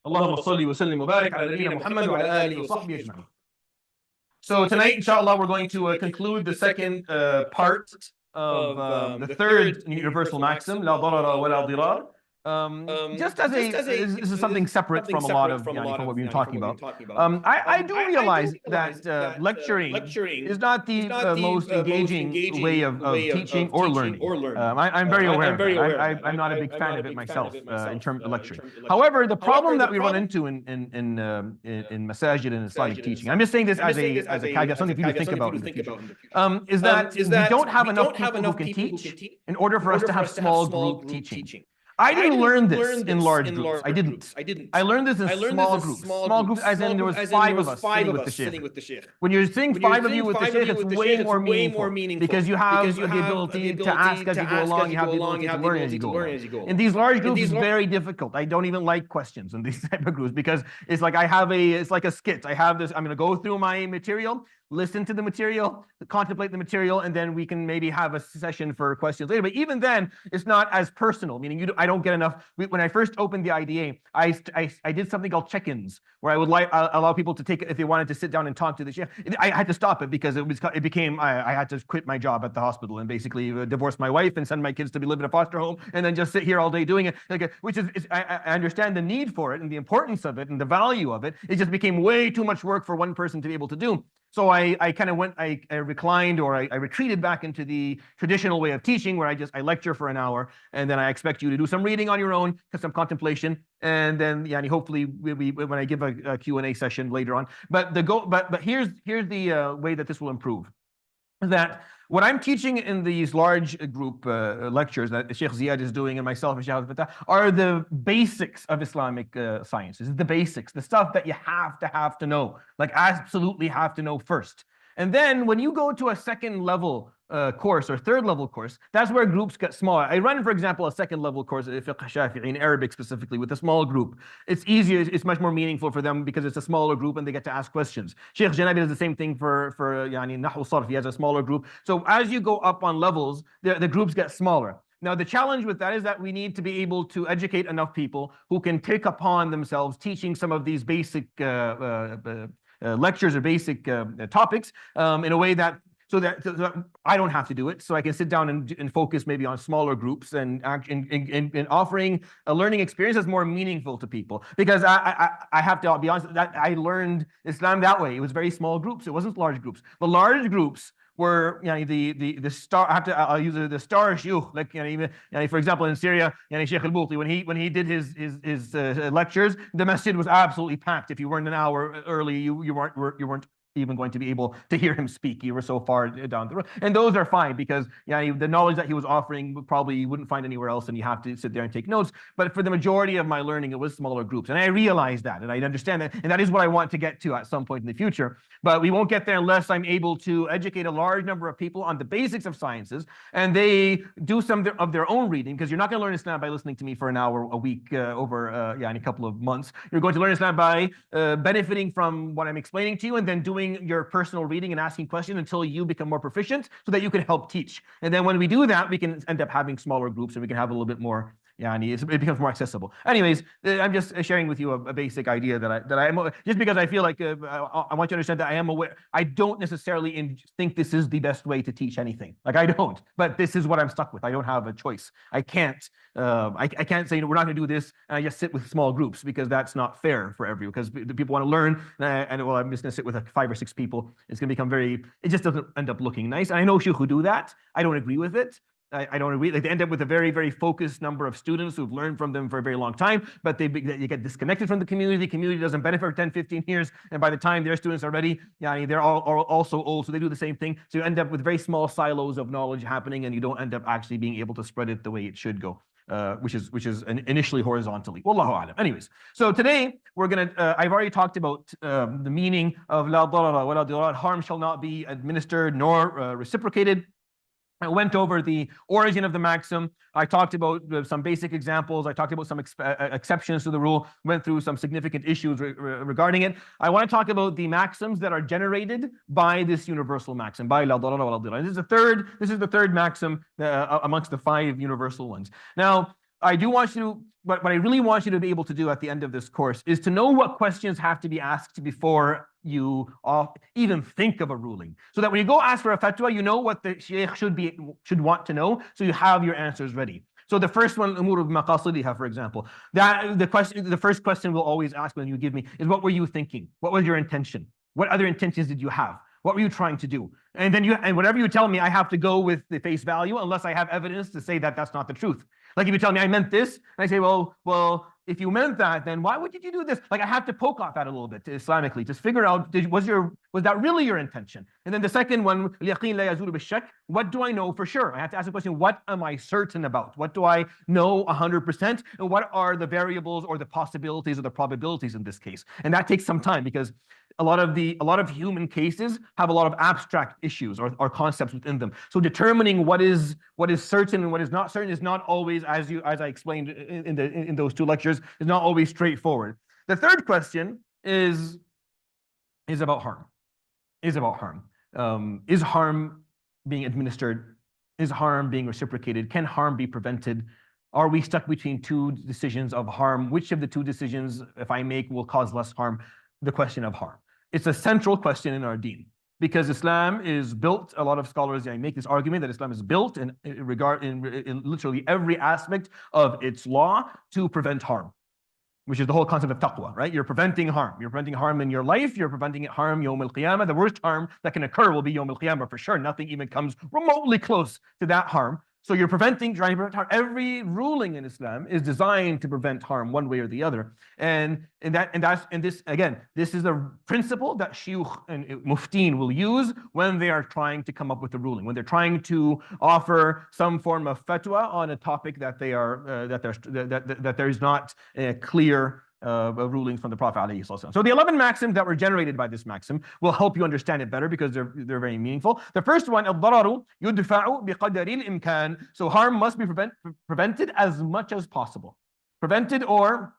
اللهم صل وسلم وبارك على نبينا Muhammad wa ala alihi wa sahbihi ajma'in. So tonight, inshallah, we're going to conclude the second part of the third universal maxim, la darara wa la dirar. Just as this is something separate from a lot of from what we've been talking about. I do realize that lecturing is not the most engaging way of teaching or learning. I'm very aware of that. I'm not a big fan of it myself in terms of lecturing. However, the problem that we run into in masajid and Islamic teaching, I'm just saying this as a caveat, something for you to think about in the future, is that we don't have enough people who can teach in order for us to have small group teaching. I didn't learn this in large groups. I didn't. I learned this in small groups. Small groups, as in there was 5 of us sitting with the sheikh. When you're sitting 5 of you with the sheikh, it's way more meaningful because you have the ability to ask as you go along. You have the ability to learn as you go along. In these large groups, it's very difficult. I don't even like questions in these type of groups because it's like it's like a skit. I have this. I'm going to go through my material, listen to the material, contemplate the material, and then we can maybe have a session for questions later. But even then, it's not as personal, meaning I don't get enough. When I first opened the IDA, I did something called check-ins, where I would allow people to take, if they wanted to sit down and talk to the sheikh. I had to stop it because it became, I had to quit my job at the hospital and basically divorce my wife and send my kids to live in a foster home and then just sit here all day doing it. Which I understand the need for it and the importance of it and the value of it. It just became way too much work for one person to be able to do. So I kind of went, I reclined or I retreated back into the traditional way of teaching where I lecture for an hour and then I expect you to do some reading on your own, some contemplation, and then hopefully when I give a Q&A session later on. But here's the way that this will improve. That what I'm teaching in these large group lectures that Sheikh Ziyad is doing and myself and Sheikh Fatah are the basics of Islamic sciences, the basics, the stuff that you have to know, like absolutely have to know first. And then when you go to a second level course or third level course, that's where groups get smaller. I run, for example, a second level course at Fiqh Shafi'i in Arabic specifically with a small group. It's easier, it's much more meaningful for them because it's a smaller group and they get to ask questions. Sheikh Janabi does the same thing for Nahu Sarf. He has a smaller group. So as you go up on levels, the groups get smaller. Now, the challenge with that is that we need to be able to educate enough people who can take upon themselves teaching some of these basic lectures or basic topics in a way that so that I don't have to do it, so I can sit down and focus maybe on smaller groups and offering a learning experience that's more meaningful to people. Because I have to be honest, that I learned Islam that way. It was very small groups. It wasn't large groups. The large groups were the star. I'll use the star shuyukh, like even for example in Syria, Sheikh al-Bouti, when he did his lectures, the masjid was absolutely packed. If you weren't an hour early, you weren't even going to be able to hear him speak. You were so far down the road. And those are fine because the knowledge that he was offering probably you wouldn't find anywhere else and you have to sit there and take notes. But for the majority of my learning, it was smaller groups. And I realized that and I understand that. And that is what I want to get to at some point in the future. But we won't get there unless I'm able to educate a large number of people on the basics of sciences and they do some of their own reading, because you're not going to learn Islam by listening to me for an hour a week over in a couple of months. You're going to learn Islam by benefiting from what I'm explaining to you and then doing your personal reading and asking questions until you become more proficient so that you can help teach. And then when we do that, we can end up having smaller groups and we can have a little bit more, it becomes more accessible. Anyways, I'm just sharing with you a basic idea that I am, just because I feel like I want you to understand that I am aware. I don't necessarily think this is the best way to teach anything. Like I don't, but this is what I'm stuck with. I don't have a choice. I can't say we're not going to do this and I just sit with small groups, because that's not fair for everyone, because the people want to learn and well, I'm just going to sit with 5 or 6 people. It's going to become it just doesn't end up looking nice. And I know shuyukh who do that. I don't agree with it. I don't agree. Like they end up with a very, very focused number of students who've learned from them for a very long time, but you get disconnected from the community. The community doesn't benefit for 10, 15 years. And by the time their students are ready, they're all also old, so they do the same thing. So you end up with very small silos of knowledge happening, and you don't end up actually being able to spread it the way it should go. Which is initially horizontally. Wallahu a'lam. Anyways, so today we're gonna. I've already talked about the meaning of la darara wa la dirar. Harm shall not be administered nor reciprocated. I went over the origin of the maxim. I talked about some basic examples. I talked about some exceptions to the rule, went through some significant issues regarding it. I want to talk about the maxims that are generated by this universal maxim, by la darara wa la dirar. This is the third maxim amongst the 5 universal ones. Now, I do want you to, what I really want you to be able to do at the end of this course is to know what questions have to be asked before you even think of a ruling. So that when you go ask for a fatwa, you know what the sheikh should want to know, so you have your answers ready. So the first one, umur maqasidiha, for example, that the first question we'll always ask when you give me is, what were you thinking? What was your intention? What other intentions did you have? What were you trying to do? And then whatever you tell me, I have to go with the face value unless I have evidence to say that that's not the truth. Like if you tell me I meant this, and I say, well, if you meant that, then why would you do this? Like I have to poke off that a little bit Islamically, just figure out, was that really your intention? And then the second one, what do I know for sure? I have to ask the question, what am I certain about? What do I know 100%? And what are the variables or the possibilities or the probabilities in this case? And that takes some time, because a lot of human cases have a lot of abstract issues or concepts within them. So determining what is certain and what is not certain is not always, as I explained in those two lectures, is not always straightforward. The third question is about harm. Is harm being administered? Is harm being reciprocated? Can harm be prevented? Are we stuck between two decisions of harm? Which of the two decisions, if I make, will cause less harm? The question of harm. It's a central question in our deen, because Islam is built, a lot of scholars make this argument that Islam is built in literally every aspect of its law to prevent harm, which is the whole concept of taqwa, right? You're preventing harm. You're preventing harm in your life. You're preventing harm yawm al-qiyamah. The worst harm that can occur will be yawm al-qiyamah for sure. Nothing even comes remotely close to that harm. So you're trying to prevent harm. Every ruling in Islam is designed to prevent harm one way or the other. And this is a principle that shuyukh and muftin will use when they are trying to come up with a ruling, when they're trying to offer some form of fatwa on a topic that there is not a clear rulings from the Prophet ﷺ. So the 11 maxims that were generated by this maxim will help you understand it better, because they're very meaningful. The first one, الضرر يدفع بقدر الإمكان. So harm must be prevented as much as possible. Prevented or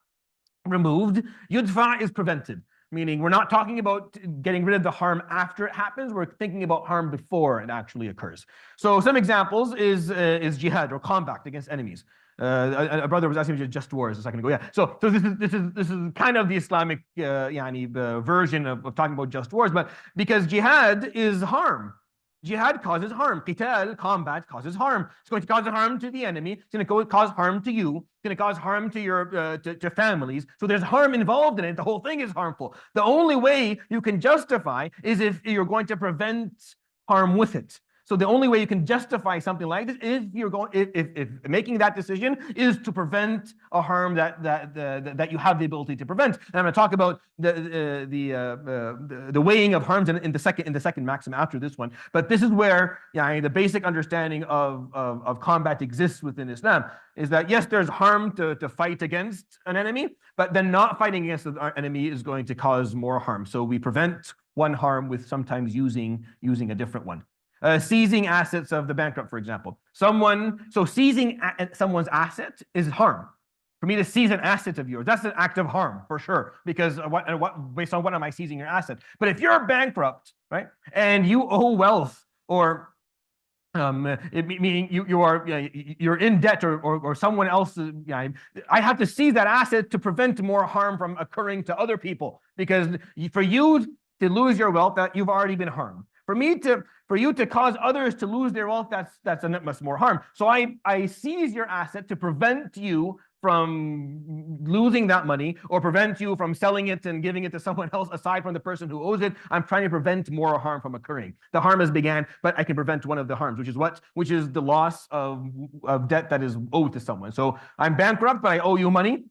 removed. Yudfa is prevented, meaning we're not talking about getting rid of the harm after it happens. We're thinking about harm before it actually occurs. So some examples is jihad, or combat against enemies. A brother was asking me just wars a second ago. Yeah. So this is kind of the Islamic version of talking about just wars, but because jihad is harm. Jihad causes harm. Qital, combat, causes harm. It's going to cause harm to the enemy. It's going to cause harm to you. It's going to cause harm to your to families. So there's harm involved in it. The whole thing is harmful. The only way you can justify is if you're going to prevent harm with it. So the only way you can justify something like this is if making that decision is to prevent a harm that you have the ability to prevent. And I'm going to talk about the weighing of harms in the second maxim after this one. But this is where the basic understanding of combat exists within Islam, is that yes, there's harm to fight against an enemy, but then not fighting against our enemy is going to cause more harm. So we prevent one harm with sometimes using a different one. Seizing assets of the bankrupt, for example. Seizing someone's asset is harm. For me to seize an asset of yours, that's an act of harm for sure. Because based on what am I seizing your asset? But if you're bankrupt, right, and you owe wealth, or meaning you're in debt, or someone else, I have to seize that asset to prevent more harm from occurring to other people. Because for you to lose your wealth, that you've already been harmed. For you to cause others to lose their wealth, that's much more harm. So I seize your asset to prevent you from losing that money, or prevent you from selling it and giving it to someone else aside from the person who owes it. I'm trying to prevent more harm from occurring. The harm has began, but I can prevent one of the harms, which is the loss of debt that is owed to someone. So I'm bankrupt, but I owe you money.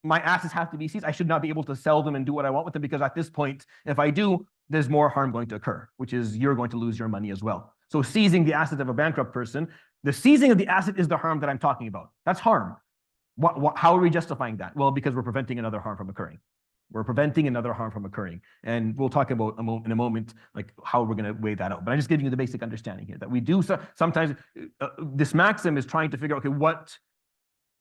My assets have to be seized. I should not be able to sell them and do what I want with them, because at this point, if I do, there's more harm going to occur, which is you're going to lose your money as well. So seizing the asset of a bankrupt person, the seizing of the asset is the harm that I'm talking about. That's harm. How are we justifying that? Well, because we're preventing another harm from occurring. We're preventing another harm from occurring. And we'll talk about in a moment, like how we're going to weigh that out. But I'm just giving you the basic understanding here that we do sometimes. This maxim is trying to figure out, okay, what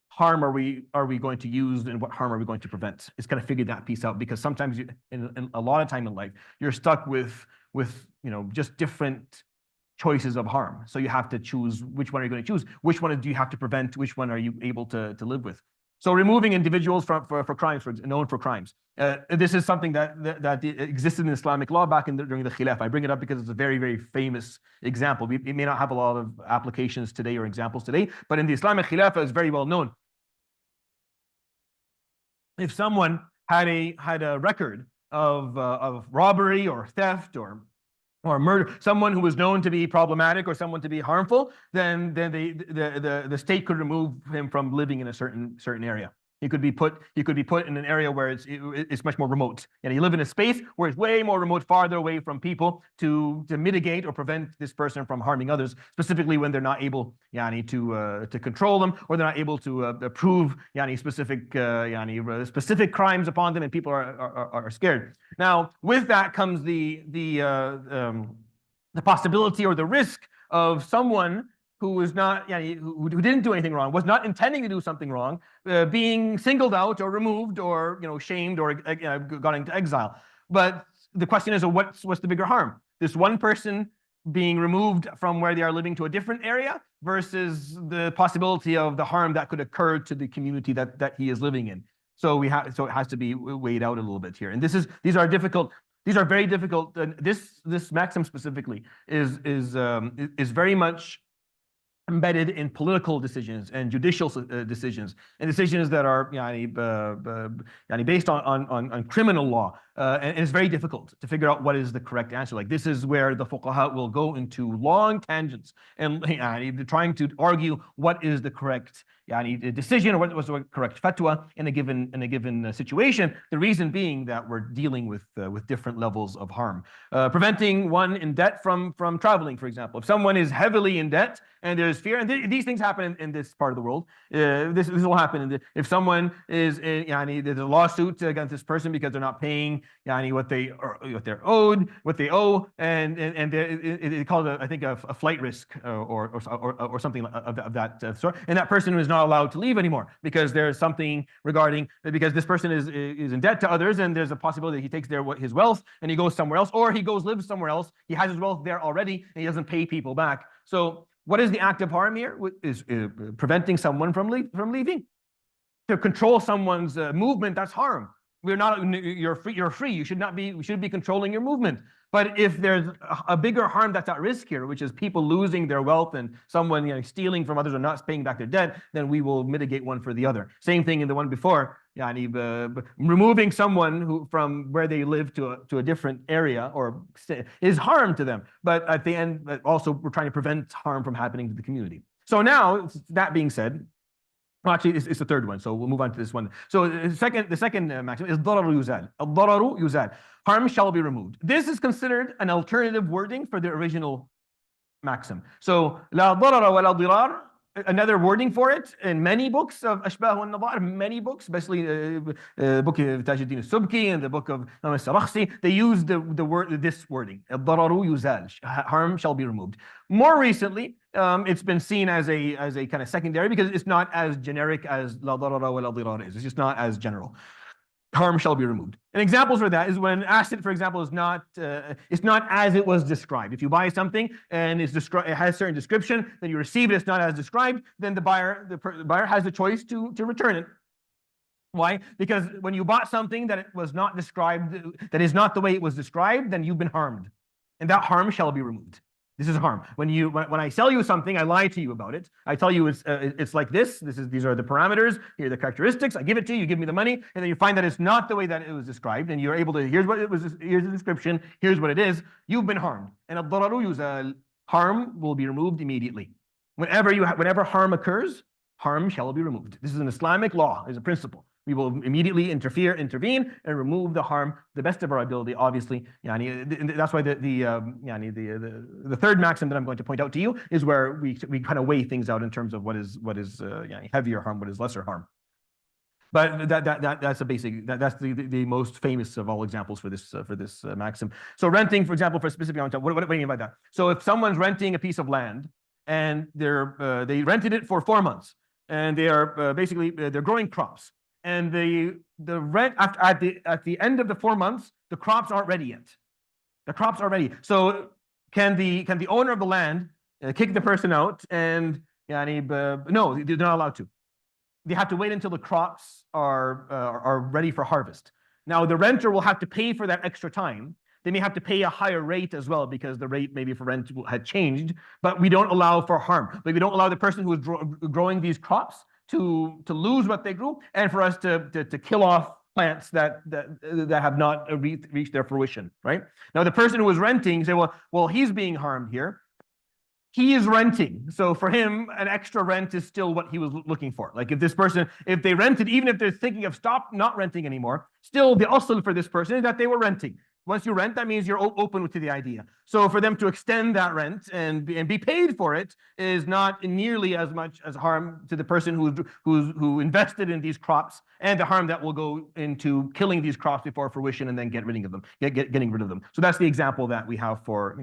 harm are we going to use, and what harm are we going to prevent? It's kind of figure that piece out, because sometimes in a lot of time in life, you're stuck with just different choices of harm. So you have to choose which one are you going to choose. Which one do you have to prevent? Which one are you able to live with? So removing individuals for crimes, known for crimes. This is something that existed in Islamic law back during the Khilafah. I bring it up because it's a very, very famous example. It may not have a lot of applications today or examples today, but in the Islamic Khilafah, it's very well known. If someone had a record of robbery or theft or murder, someone who was known to be problematic or someone to be harmful, then the state could remove him from living in a certain area. He could be put in an area where it's much more remote, and you live in a space where it's way more remote, farther away from people, to mitigate or prevent this person from harming others, specifically when they're not able to control them, or they're not able to prove specific crimes upon them, and people are scared. Now, with that comes the possibility or the risk of someone who was not, who didn't do anything wrong, was not intending to do something wrong, being singled out or removed or shamed or gone into exile. But the question is, what's the bigger harm? This one person being removed from where they are living to a different area versus the possibility of the harm that could occur to the community that he is living in. So it has to be weighed out a little bit here. And these are difficult. These are very difficult. This maxim specifically is very much embedded in political decisions and judicial decisions and decisions that are based on criminal law, and it's very difficult to figure out what is the correct answer. Like, this is where the fuqaha will go into long tangents and trying to argue what is the correct decision or what was the correct fatwa in a given situation. The reason being that we're dealing with different levels of harm. Preventing one in debt from traveling, for example. If someone is heavily in debt and there's fear, and these things happen in this part of the world. This will happen if someone is there's a lawsuit against this person because they're not paying what they're owed, what they owe, and it called I think a flight risk or something of that sort. And that person is not allowed to leave anymore because there's something regarding, because this person is in debt to others, and there's a possibility that he takes his wealth and he goes somewhere else, or he lives somewhere else. He has his wealth there already and he doesn't pay people back. So what is the act of harm here? Is preventing someone from leaving. To control someone's movement, that's harm. You're free. You should be controlling your movement. But if there's a bigger harm that's at risk here, which is people losing their wealth and someone stealing from others or not paying back their debt, then we will mitigate one for the other. Same thing in the one before. Removing someone from where they live to a different area is harm to them. But at the end, also we're trying to prevent harm from happening to the community. So now, that being said, well, actually, it's the third one, so we'll move on to this one. So the second maxim is ضرر يزال. الضرر يزال. Harm shall be removed. This is considered an alternative wording for the original maxim. So لا ضرر ولا ضرار, another wording for it in many books of Ashbah wa Nadar, many books, especially the book of Tajuddin al-Subki and the book of al-Sarakhsi, they use this wording, الضرر يزال, harm shall be removed. More recently, it's been seen as a kind of secondary because it's not as generic as la darara wa la dirar is. It's just not as general. Harm shall be removed. And examples for that is when an asset, for example, is not as it was described. If you buy something and it has a certain description, then you receive it, it's not as described, then the buyer has the choice to return it. Why? Because when you bought something that it was not described, that is not the way it was described, then you've been harmed, and that harm shall be removed. This is harm. When I sell you something, I lie to you about it. I tell you it's like this. These are the parameters. Here are the characteristics. I give it to you. You give me the money, and then you find that it's not the way that it was described, and you're able to. Here's the description. Here's what it is. You've been harmed, and ad-dararu yuzal. Harm will be removed immediately. Whenever harm occurs, harm shall be removed. This is an Islamic law. It's a principle. We will immediately intervene, and remove the harm to the best of our ability. Obviously, that's why the third maxim that I'm going to point out to you is where we kind of weigh things out in terms of what is heavier harm, what is lesser harm. But that's the most famous of all examples for this maxim. So renting, for example, for a specific amount of time. What do you mean by that? So if someone's renting a piece of land and they rented it for 4 months, and they are they're growing crops. And the rent at the end of the 4 months, the crops aren't ready yet. The crops are ready. So can the owner of the land kick the person out? And no, they're not allowed to. They have to wait until the crops are ready for harvest. Now, the renter will have to pay for that extra time. They may have to pay a higher rate as well because the rate maybe for rent had changed, but we don't allow for harm. Like we don't allow the person who is growing these crops to lose what they grew, and for us to kill off plants that have not reached their fruition, right? Now, the person who is renting say, well, he's being harmed here. He is renting. So for him, an extra rent is still what he was looking for. Like if this person, if they rented, even if they're thinking of not renting anymore, still the asl for this person is that they were renting. Once you rent, that means you're open to the idea. So for them to extend that rent and be paid for it is not nearly as much as harm to the person who invested in these crops, and the harm that will go into killing these crops before fruition and then getting rid of them. So that's the example that we have for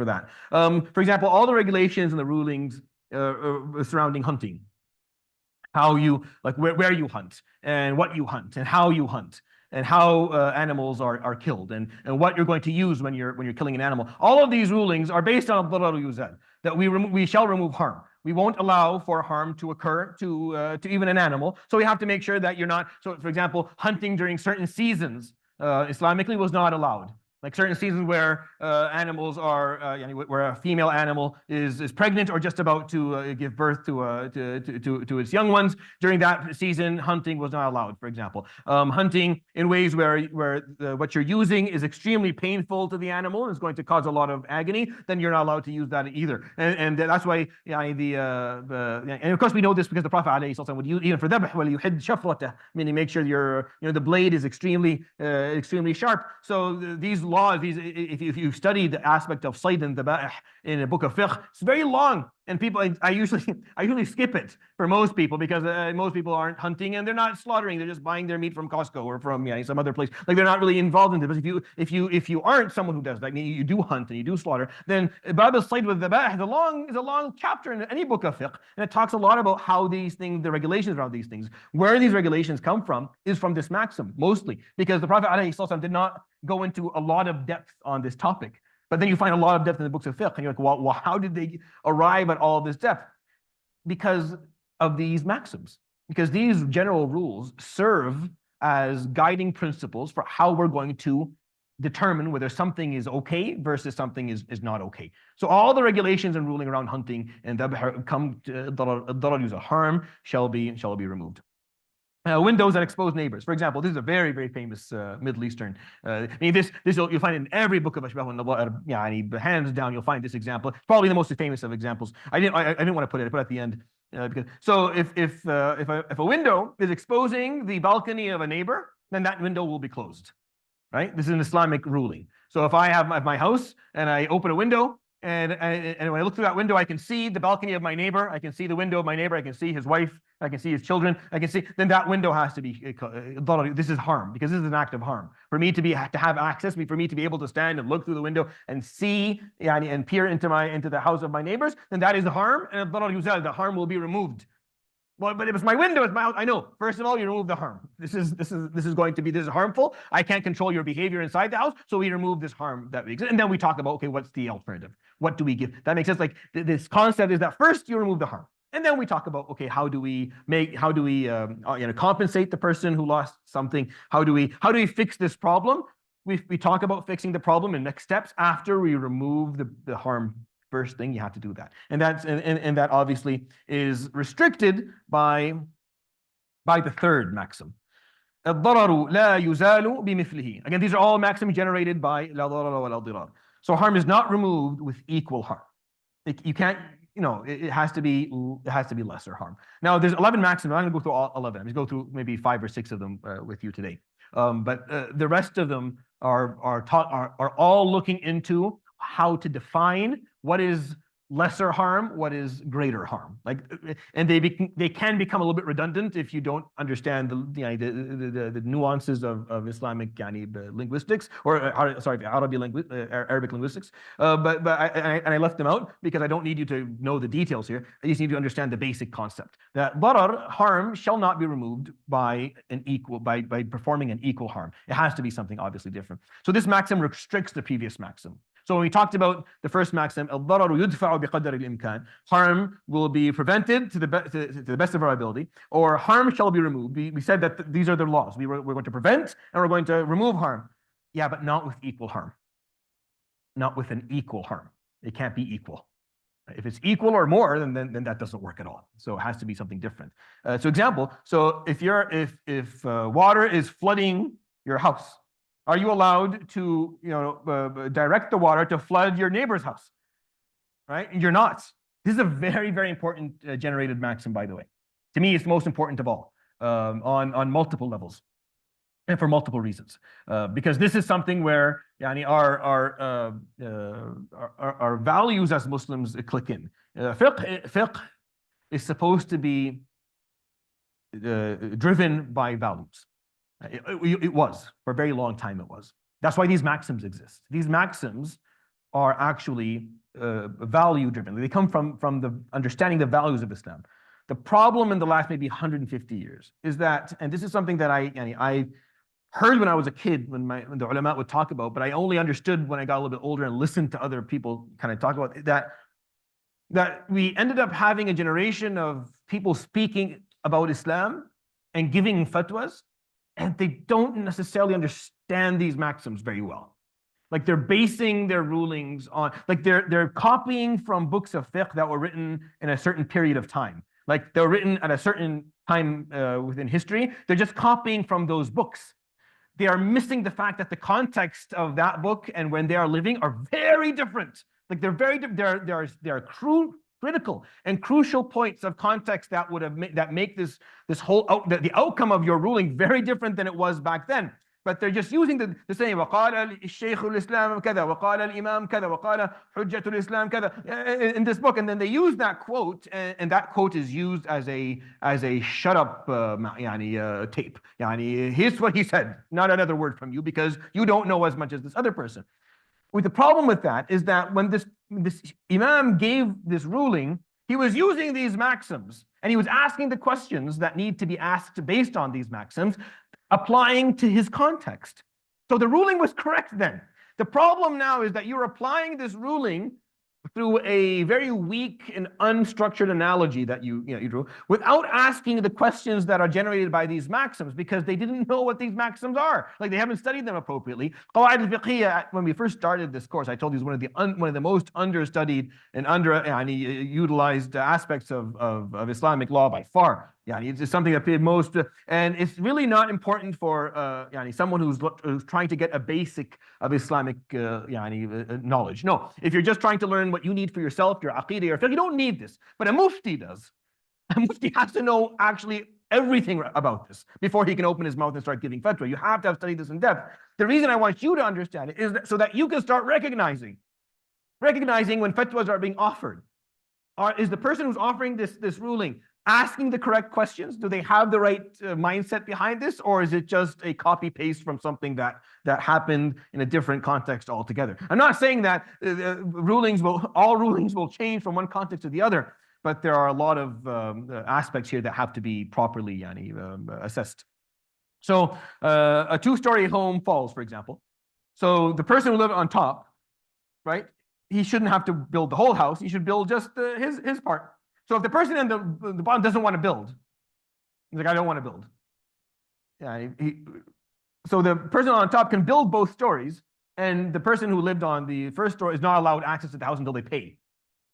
that. For example, all the regulations and the rulings surrounding hunting, how you where you hunt and what you hunt and how you hunt, and how animals are killed, and what you're going to use when you're killing an animal. All of these rulings are based on darar yuzal, that we shall remove harm. We won't allow for harm to occur to even an animal. So we have to make sure that you're not. So, for example, hunting during certain seasons Islamically was not allowed. Like certain seasons where animals are, where a female animal is pregnant or just about to give birth to its young ones. During that season, hunting was not allowed. For example, hunting in ways where what you're using is extremely painful to the animal and is going to cause a lot of agony, then you're not allowed to use that either. And that's why and of course we know this because the Prophet ﷺ would use even for dhabh وَلْيُحِدْ شَفْرَتَهُ, meaning make sure the blade is extremely sharp. So these laws, if you study the aspect of sayd and dhaba'ih in a book of fiqh, it's very long, and people I usually skip it for most people because most people aren't hunting and they're not slaughtering, they're just buying their meat from Costco or from some other place. Like they're not really involved in it. But if you aren't someone who does that, you do hunt and you do slaughter, then bab al-sayd with dhaba'ih is a long chapter in any book of fiqh, and it talks a lot about how these things, the regulations around these things, where these regulations come from is from this maxim mostly, because the Prophet ﷺ did not go into a lot of depth on this topic. But then you find a lot of depth in the books of fiqh, and you're like, well, how did they arrive at all of this depth? Because of these maxims. Because these general rules serve as guiding principles for how we're going to determine whether something is okay versus something is not okay. So all the regulations and ruling around hunting and come to darar harm shall be removed. Windows that expose neighbors. For example, this is a very, very famous Middle Eastern. This you'll find in every book of Ashbah and hands down, you'll find this example. It's probably the most famous of examples. I didn't want to put it. I put it at the end because if a window is exposing the balcony of a neighbor, then that window will be closed. Right? This is an Islamic ruling. So if I have my house and I open a window, and when I look through that window, I can see the balcony of my neighbor. I can see the window of my neighbor. I can see his wife. I can see his children. I can see. Then that window has to be. This is harm, because this is an act of harm. For me to have access, for me to be able to stand and look through the window and see and peer into the house of my neighbors, then that is harm, and the harm will be removed. Well, but if it's my window, it's my house. I know. First of all, you remove the harm. This is harmful. I can't control your behavior inside the house, so we remove this harm that we exist. And then we talk about, okay, what's the alternative? What do we give? That makes sense. Like this concept is that first you remove the harm, and then we talk about, okay, how do we compensate the person who lost something? How do we fix this problem? We talk about fixing the problem and next steps after we remove the harm. First thing, you have to do that, and that obviously is restricted by the third maxim. الضرر لا يزال بمثله. Again, these are all maxims generated by لا ضرر ولا ضرار. So harm is not removed with equal harm. You can't, it has to be lesser harm. Now there's 11 maxims. I'm going to go through all 11. I'm going to go through maybe 5 or 6 of them with you today. But the rest of them are all looking into how to define what is lesser harm, what is greater harm. And they can become a little bit redundant if you don't understand the nuances of Islamic linguistics, or Arabic linguistics. But I left them out because I don't need you to know the details here. I just need you to understand the basic concept that darar, harm, shall not be removed by performing an equal harm. It has to be something obviously different. So this maxim restricts the previous maxim. So when we talked about the first maxim, الضرر يدفع بقدر الإمكان, harm will be prevented to the best of our ability, or harm shall be removed. We said that these are the laws. We're going to prevent and we're going to remove harm. Yeah, but not with equal harm. Not with an equal harm. It can't be equal. If it's equal or more, then that doesn't work at all. So it has to be something different. So example, so if water is flooding your house, are you allowed to direct the water to flood your neighbor's house? Right? You're not. This is a very, very important generated maxim, by the way. To me, it's the most important of all on multiple levels and for multiple reasons. Because this is something where our values as Muslims click in. Fiqh is supposed to be driven by values. It was for a very long time. It was. That's why these maxims exist. These maxims are actually value driven. They come from the understanding the values of Islam. The problem in the last maybe 150 years is that, and this is something that I heard when I was a kid, when the ulama would talk about, but I only understood when I got a little bit older and listened to other people kind of talk about it, that we ended up having a generation of people speaking about Islam and giving fatwas, and they don't necessarily understand these maxims very well. Like they're basing their rulings on, like they're copying from books of fiqh that were written in a certain period of time. Like they're written at a certain time within history. They're just copying from those books. They are missing the fact that the context of that book and when they are living are very different. Like they're very different. There are critical and crucial points of context that would have that make this whole the outcome of your ruling very different than it was back then. But they're just using the same وقال الشيخ الإسلام كذا وقال الإمام كذا وقال حجة الإسلام كذا in this book, and then they use that quote, and that quote is used as a shut up tape. Here's what he said, not another word from you, because you don't know as much as this other person. The problem with that is that when this Imam gave this ruling, he was using these maxims and he was asking the questions that need to be asked based on these maxims, applying to his context. So the ruling was correct then. The problem now is that you're applying this ruling through a very weak and unstructured analogy that you drew, without asking the questions that are generated by these maxims, because they didn't know what these maxims are. Like they haven't studied them appropriately. Qawaid al-fiqhiyya, when we first started this course, I told you is one of the most understudied and utilized aspects of Islamic law by far. It's something that most, and it's really not important for someone who's trying to get a basic of Islamic knowledge. No, if you're just trying to learn what you need for yourself, your aqeedah, your fiqh, you don't need this. But a mufti does. A mufti has to know actually everything about this before he can open his mouth and start giving fatwa. You have to have studied this in depth. The reason I want you to understand it is so that you can start recognizing when fatwas are being offered. Is the person who's offering this ruling asking the correct questions? Do they have the right mindset behind this, or is it just a copy paste from something that happened in a different context altogether? I'm not saying that all rulings will change from one context to the other, but there are a lot of aspects here that have to be properly assessed. So a two-story home falls, for example. So the person who lived on top, right? He shouldn't have to build the whole house. He should build just his part. So if the person in the bottom doesn't want to build, he's like, I don't want to build. So the person on top can build both stories, and the person who lived on the first story is not allowed access to the house until they pay.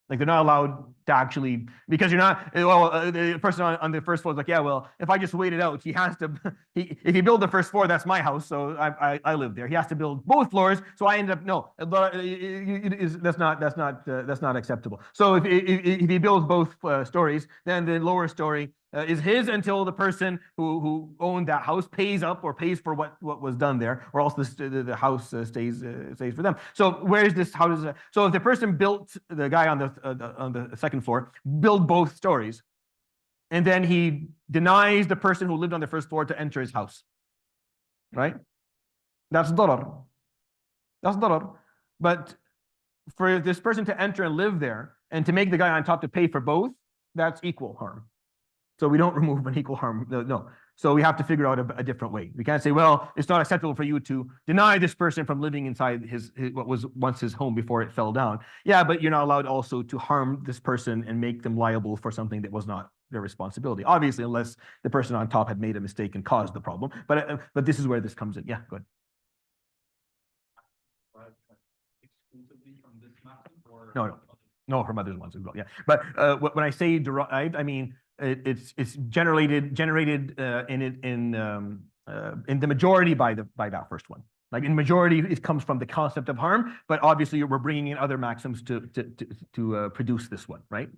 Like they're not allowed to actually, because you're not, the person on the first floor is like, yeah, well, if I just wait it out, he has to, if he build the first floor, that's my house, so I live there. He has to build both floors, so I end up, no, that's not acceptable. So if he builds both stories, then the lower story is his until the person who owned that house pays up or pays for what was done there, or else the house stays for them. So where's this? How does it? So if the person built, the guy on the second floor build both stories, and then he denies the person who lived on the first floor to enter his house, right? That's darar. That's darar. But for this person to enter and live there, and to make the guy on top to pay for both, that's equal harm. So we don't remove an equal harm. No. So we have to figure out a different way. We can't say, well, it's not acceptable for you to deny this person from living inside his what was once his home before it fell down. Yeah, but you're not allowed also to harm this person and make them liable for something that was not their responsibility. Obviously, unless the person on top had made a mistake and caused the problem. But this is where this comes in. Yeah, go ahead. Exclusively from this maxim, or No, from other ones as well. Yeah, but when I say derived, I mean it's generated in the majority by that first one. Like in majority, it comes from the concept of harm, but obviously we're bringing in other maxims to produce this one, right?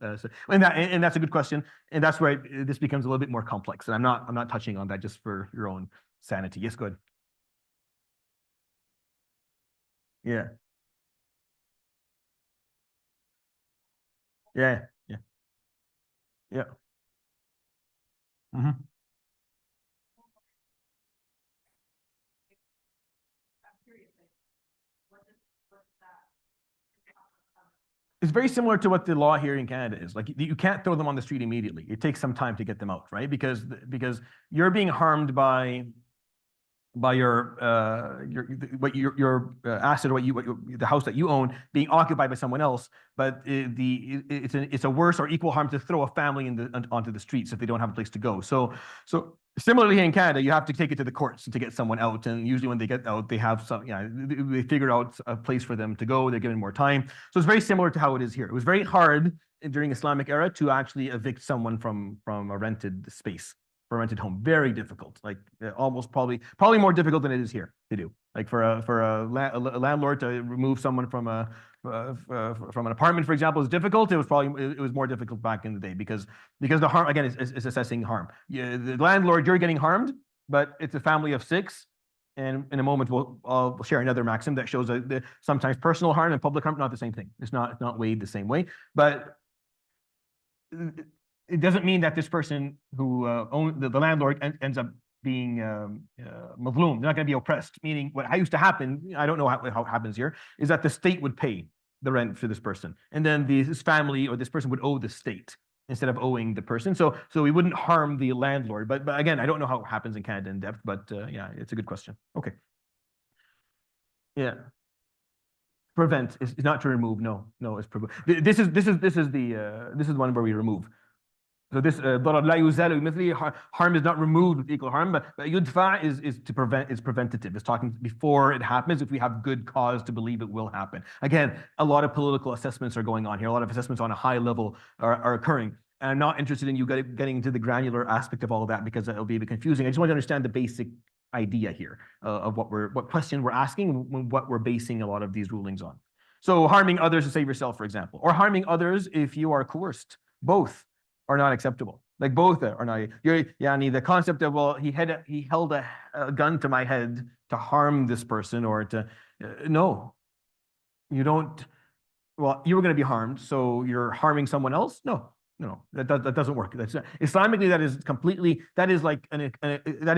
And that's a good question, and that's where this becomes a little bit more complex. And I'm not touching on that just for your own sanity. Yes, go ahead. Yeah, yeah, yeah, yeah. Mhm. It's very similar to what the law here in Canada is. Like you can't throw them on the street immediately. It takes some time to get them out, right? Because you're being harmed by your asset, or the house that you own being occupied by someone else. But it's a worse or equal harm to throw a family onto the streets if they don't have a place to go. So similarly in Canada, you have to take it to the courts to get someone out, and usually when they get out, they have they figure out a place for them to go. They're given more time. So it's very similar to how it is here. It was very hard during Islamic era to actually evict someone from a rented space. For a rented home, very difficult, like almost probably more difficult than it is here to do. Like for a landlord to remove someone from an apartment, for example, is difficult. It was more difficult back in the day because the harm again is assessing harm. Yeah, the landlord, you're getting harmed, but it's a family of 6. And in a moment, we'll share another maxim that shows that sometimes personal harm and public harm not the same thing. It's not weighed the same way, but it doesn't mean that this person who owns the landlord ends up being mazloom. They're not going to be oppressed. Meaning, what used to happen, I don't know how it happens here, is that the state would pay the rent for this person, and then this family or this person would owe the state instead of owing the person. So we wouldn't harm the landlord. But again, I don't know how it happens in Canada in depth. But yeah, it's a good question. Okay. Yeah. Prevent is not to remove. No, it's prevent. This is the one where we remove. So this ضرر لا يزال بمثله, harm is not removed with equal harm, but yudfa is to prevent, is preventative. It's talking before it happens if we have good cause to believe it will happen. Again, a lot of political assessments are going on here. A lot of assessments on a high level are occurring. And I'm not interested in you getting into the granular aspect of all of that because it'll be a bit confusing. I just want to understand the basic idea here of what question we're asking, what we're basing a lot of these rulings on. So harming others to save yourself, for example, or harming others if you are coerced. Both are not acceptable. Like both are not. The concept of, well, he held a gun to my head to harm this person or to no, you don't. Well, you were going to be harmed, so you're harming someone else. No, that doesn't work. That's Islamically, that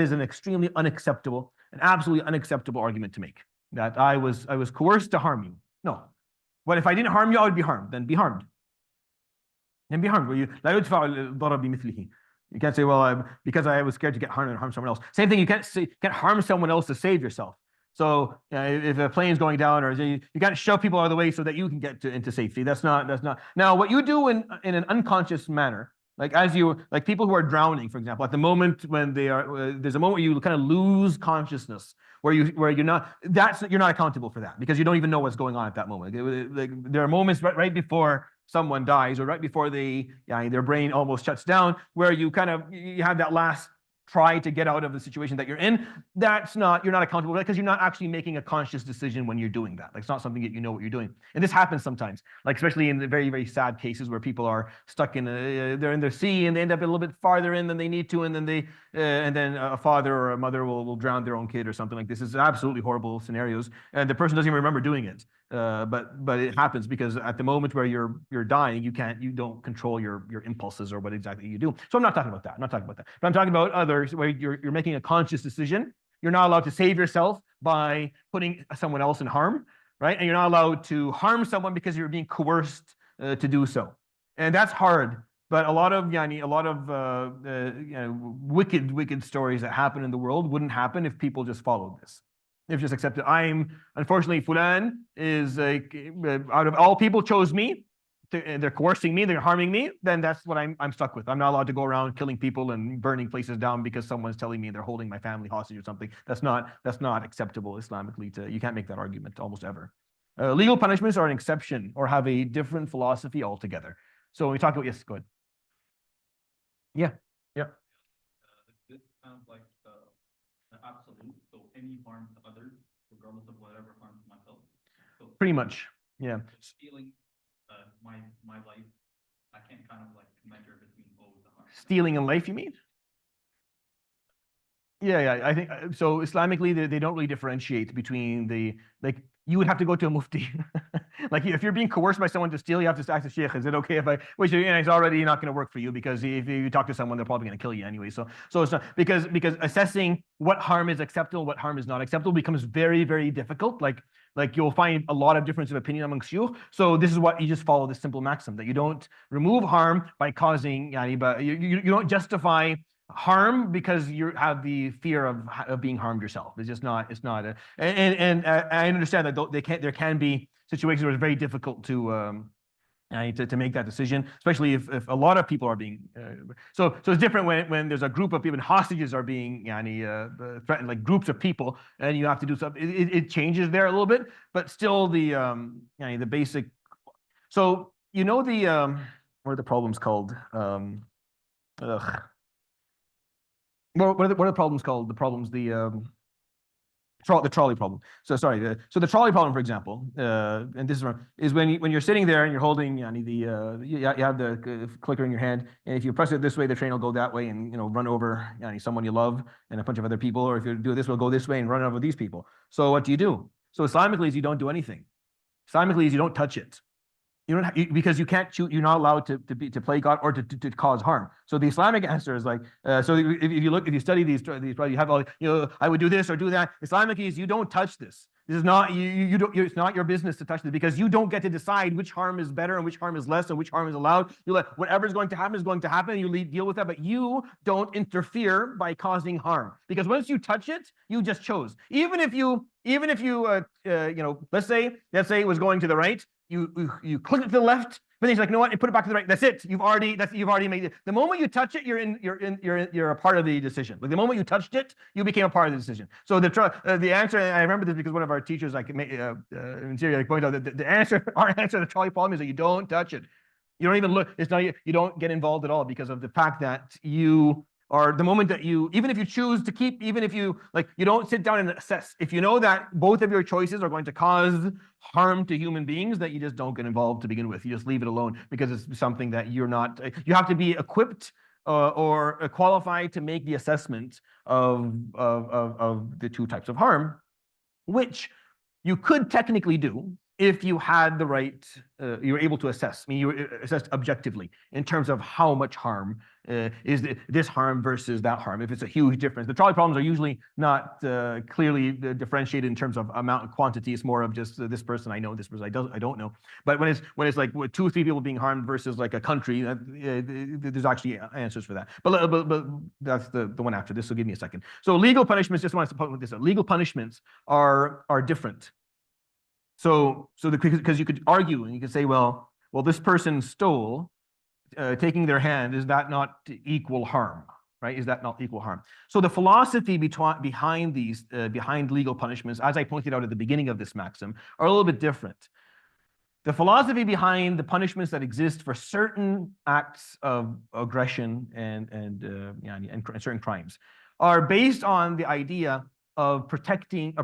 is an extremely unacceptable, an absolutely unacceptable argument to make. That I was coerced to harm you. No, but if I didn't harm you, I would be harmed. Then be harmed. And be harmed. You can't say, well, because I was scared to get harmed and harm someone else. Same thing. You can't harm someone else to save yourself. So if a plane's going down, or you can't shove people out of the way so that you can get into safety. That's not. Now, what you do in an unconscious manner, like people who are drowning, for example, at the moment when there's a moment where you kind of lose consciousness, where you're not accountable for that because you don't even know what's going on at that moment. There are moments right before someone dies or right before their brain almost shuts down, where you have that last try to get out of the situation that you're in. You're not accountable for that because you're not actually making a conscious decision when you're doing that. Like, it's not something that you know what you're doing. And this happens sometimes, like especially in the very, very sad cases where people are stuck they're in their sea and they end up a little bit farther in than they need to, and then a father or a mother will drown their own kid or something like this. It's absolutely horrible scenarios, and the person doesn't even remember doing it. But it happens because at the moment where you're dying, you don't control your impulses or what exactly you do. So I'm not talking about that. But I'm talking about others where you're making a conscious decision. You're not allowed to save yourself by putting someone else in harm, right? And you're not allowed to harm someone because you're being coerced to do so. And that's hard. But a lot of wicked stories that happen in the world wouldn't happen if people just followed this. If just accepted, unfortunately, Fulan is out of all people chose me. They're coercing me, they're harming me, then that's what I'm stuck with. I'm not allowed to go around killing people and burning places down because someone's telling me they're holding my family hostage or something. That's not acceptable Islamically. You can't make that argument almost ever. Legal punishments are an exception or have a different philosophy altogether. So when we talk about, yes, go ahead. Yeah. This sounds like the absolute, so any harm to others, regardless of whatever harm to myself. So Pretty much, yeah. stealing my life, I can't kind of like measure between both the harm. Stealing a life, you mean? Yeah, I think so. Islamically, they don't really differentiate between you would have to go to a mufti. Like if you're being coerced by someone to steal, you have to ask the sheikh, is it okay if which it's already not going to work for you because if you talk to someone, they're probably going to kill you anyway. So it's not because assessing what harm is acceptable, what harm is not acceptable becomes very, very difficult. Like you'll find a lot of difference of opinion amongst you. So this is what you just follow this simple maxim that you don't remove harm by causing, but you don't justify harm because you have the fear of being harmed yourself. It's just not. It's not. I understand that there can be situations where it's very difficult to make that decision, especially if a lot of people are being. So it's different when there's a group of people, hostages are being threatened, like groups of people, and you have to do something. It changes there a little bit, but still the basic. So what are the problems called? What are the problems called? The problems, the trolley problem. So sorry. So the trolley problem, for example, and this is when you're sitting there and you're holding you have the clicker in your hand, and if you press it this way, the train will go that way and run over someone you love and a bunch of other people, or if you do this, will go this way and run over these people. So what do you do? So Islamically is you don't do anything. Islamically is you don't touch it. You don't because you can't shoot. You're not allowed to play God or to cause harm. So the Islamic answer is like so. If you study these, you have all I would do this or do that. Islamic is you don't touch this. This is not you don't. It's not your business to touch this because you don't get to decide which harm is better and which harm is less and which harm is allowed. You let whatever is going to happen is going to happen. And you deal with that, but you don't interfere by causing harm because once you touch it, you just chose. Even if you let's say it was going to the right. You click it to the left, but then he's like, you know what? And put it back to the right. That's it. You've already made it. The moment you touch it, you're a part of the decision. Like the moment you touched it, you became a part of the decision. So the answer, and I remember this because one of our teachers, in Syria, pointed out that our answer to the trolley problem is that you don't touch it. You don't even look. It's not. You don't get involved at all because of the fact that you. Or the moment that even if you choose to keep, even if you you don't sit down and assess. If you know that both of your choices are going to cause harm to human beings, that you just don't get involved to begin with. You just leave it alone because it's something that you're not. You have to be equipped or qualified to make the assessment of the two types of harm, which you could technically do if you had the right, you were able to assess. I mean, you assessed objectively in terms of how much harm is this harm versus that harm. If it's a huge difference, the trolley problems are usually not clearly differentiated in terms of amount and quantity. It's more of just this person I know, this person I don't know. But when it's like 2 or 3 people being harmed versus like a country, there's actually answers for that. But that's the one after this. So give me a second. So legal punishments. Just want to put this up. Legal punishments are different. So because you could argue and you could say, well, this person stole, taking their hand, is that not equal harm, right? Is that not equal harm? So the philosophy behind legal punishments, as I pointed out at the beginning of this maxim, are a little bit different. The philosophy behind the punishments that exist for certain acts of aggression and certain crimes are based on the idea of preventing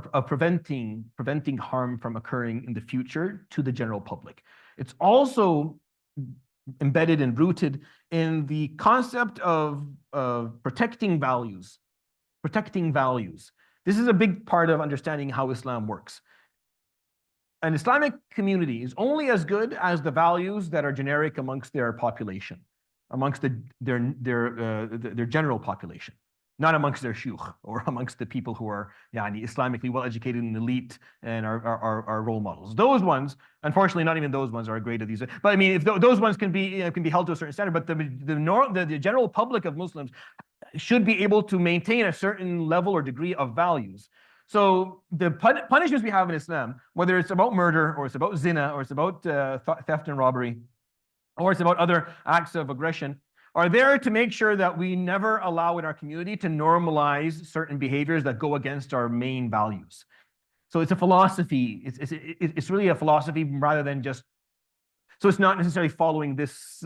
harm from occurring in the future to the general public. It's also embedded and rooted in the concept of protecting values. Protecting values. This is a big part of understanding how Islam works. An Islamic community is only as good as the values that are generic amongst their population, amongst their general population. not amongst their shuyukh or amongst the people who are Islamically well-educated and elite and are role models. Those ones, unfortunately, not even those ones are great at these. But I mean, if those ones can be held to a certain standard, but the general public of Muslims should be able to maintain a certain level or degree of values. So the punishments we have in Islam, whether it's about murder or it's about zina or it's about theft and robbery, or it's about other acts of aggression, are there to make sure that we never allow in our community to normalize certain behaviors that go against our main values. So it's a philosophy. It's really a philosophy rather than just. So it's not necessarily following this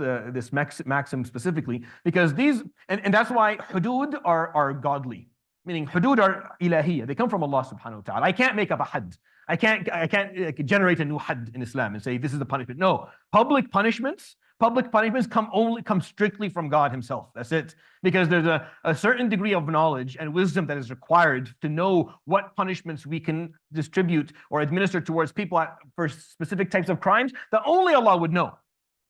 maxim specifically, because these and that's why hudud are godly, meaning hudud are ilahiyya. They come from Allah subhanahu wa ta'ala. I can't make up a had. I can't generate a new had in Islam and say this is the punishment. No, public punishments come strictly from God Himself. That's it. Because there's a certain degree of knowledge and wisdom that is required to know what punishments we can distribute or administer towards people for specific types of crimes that only Allah would know.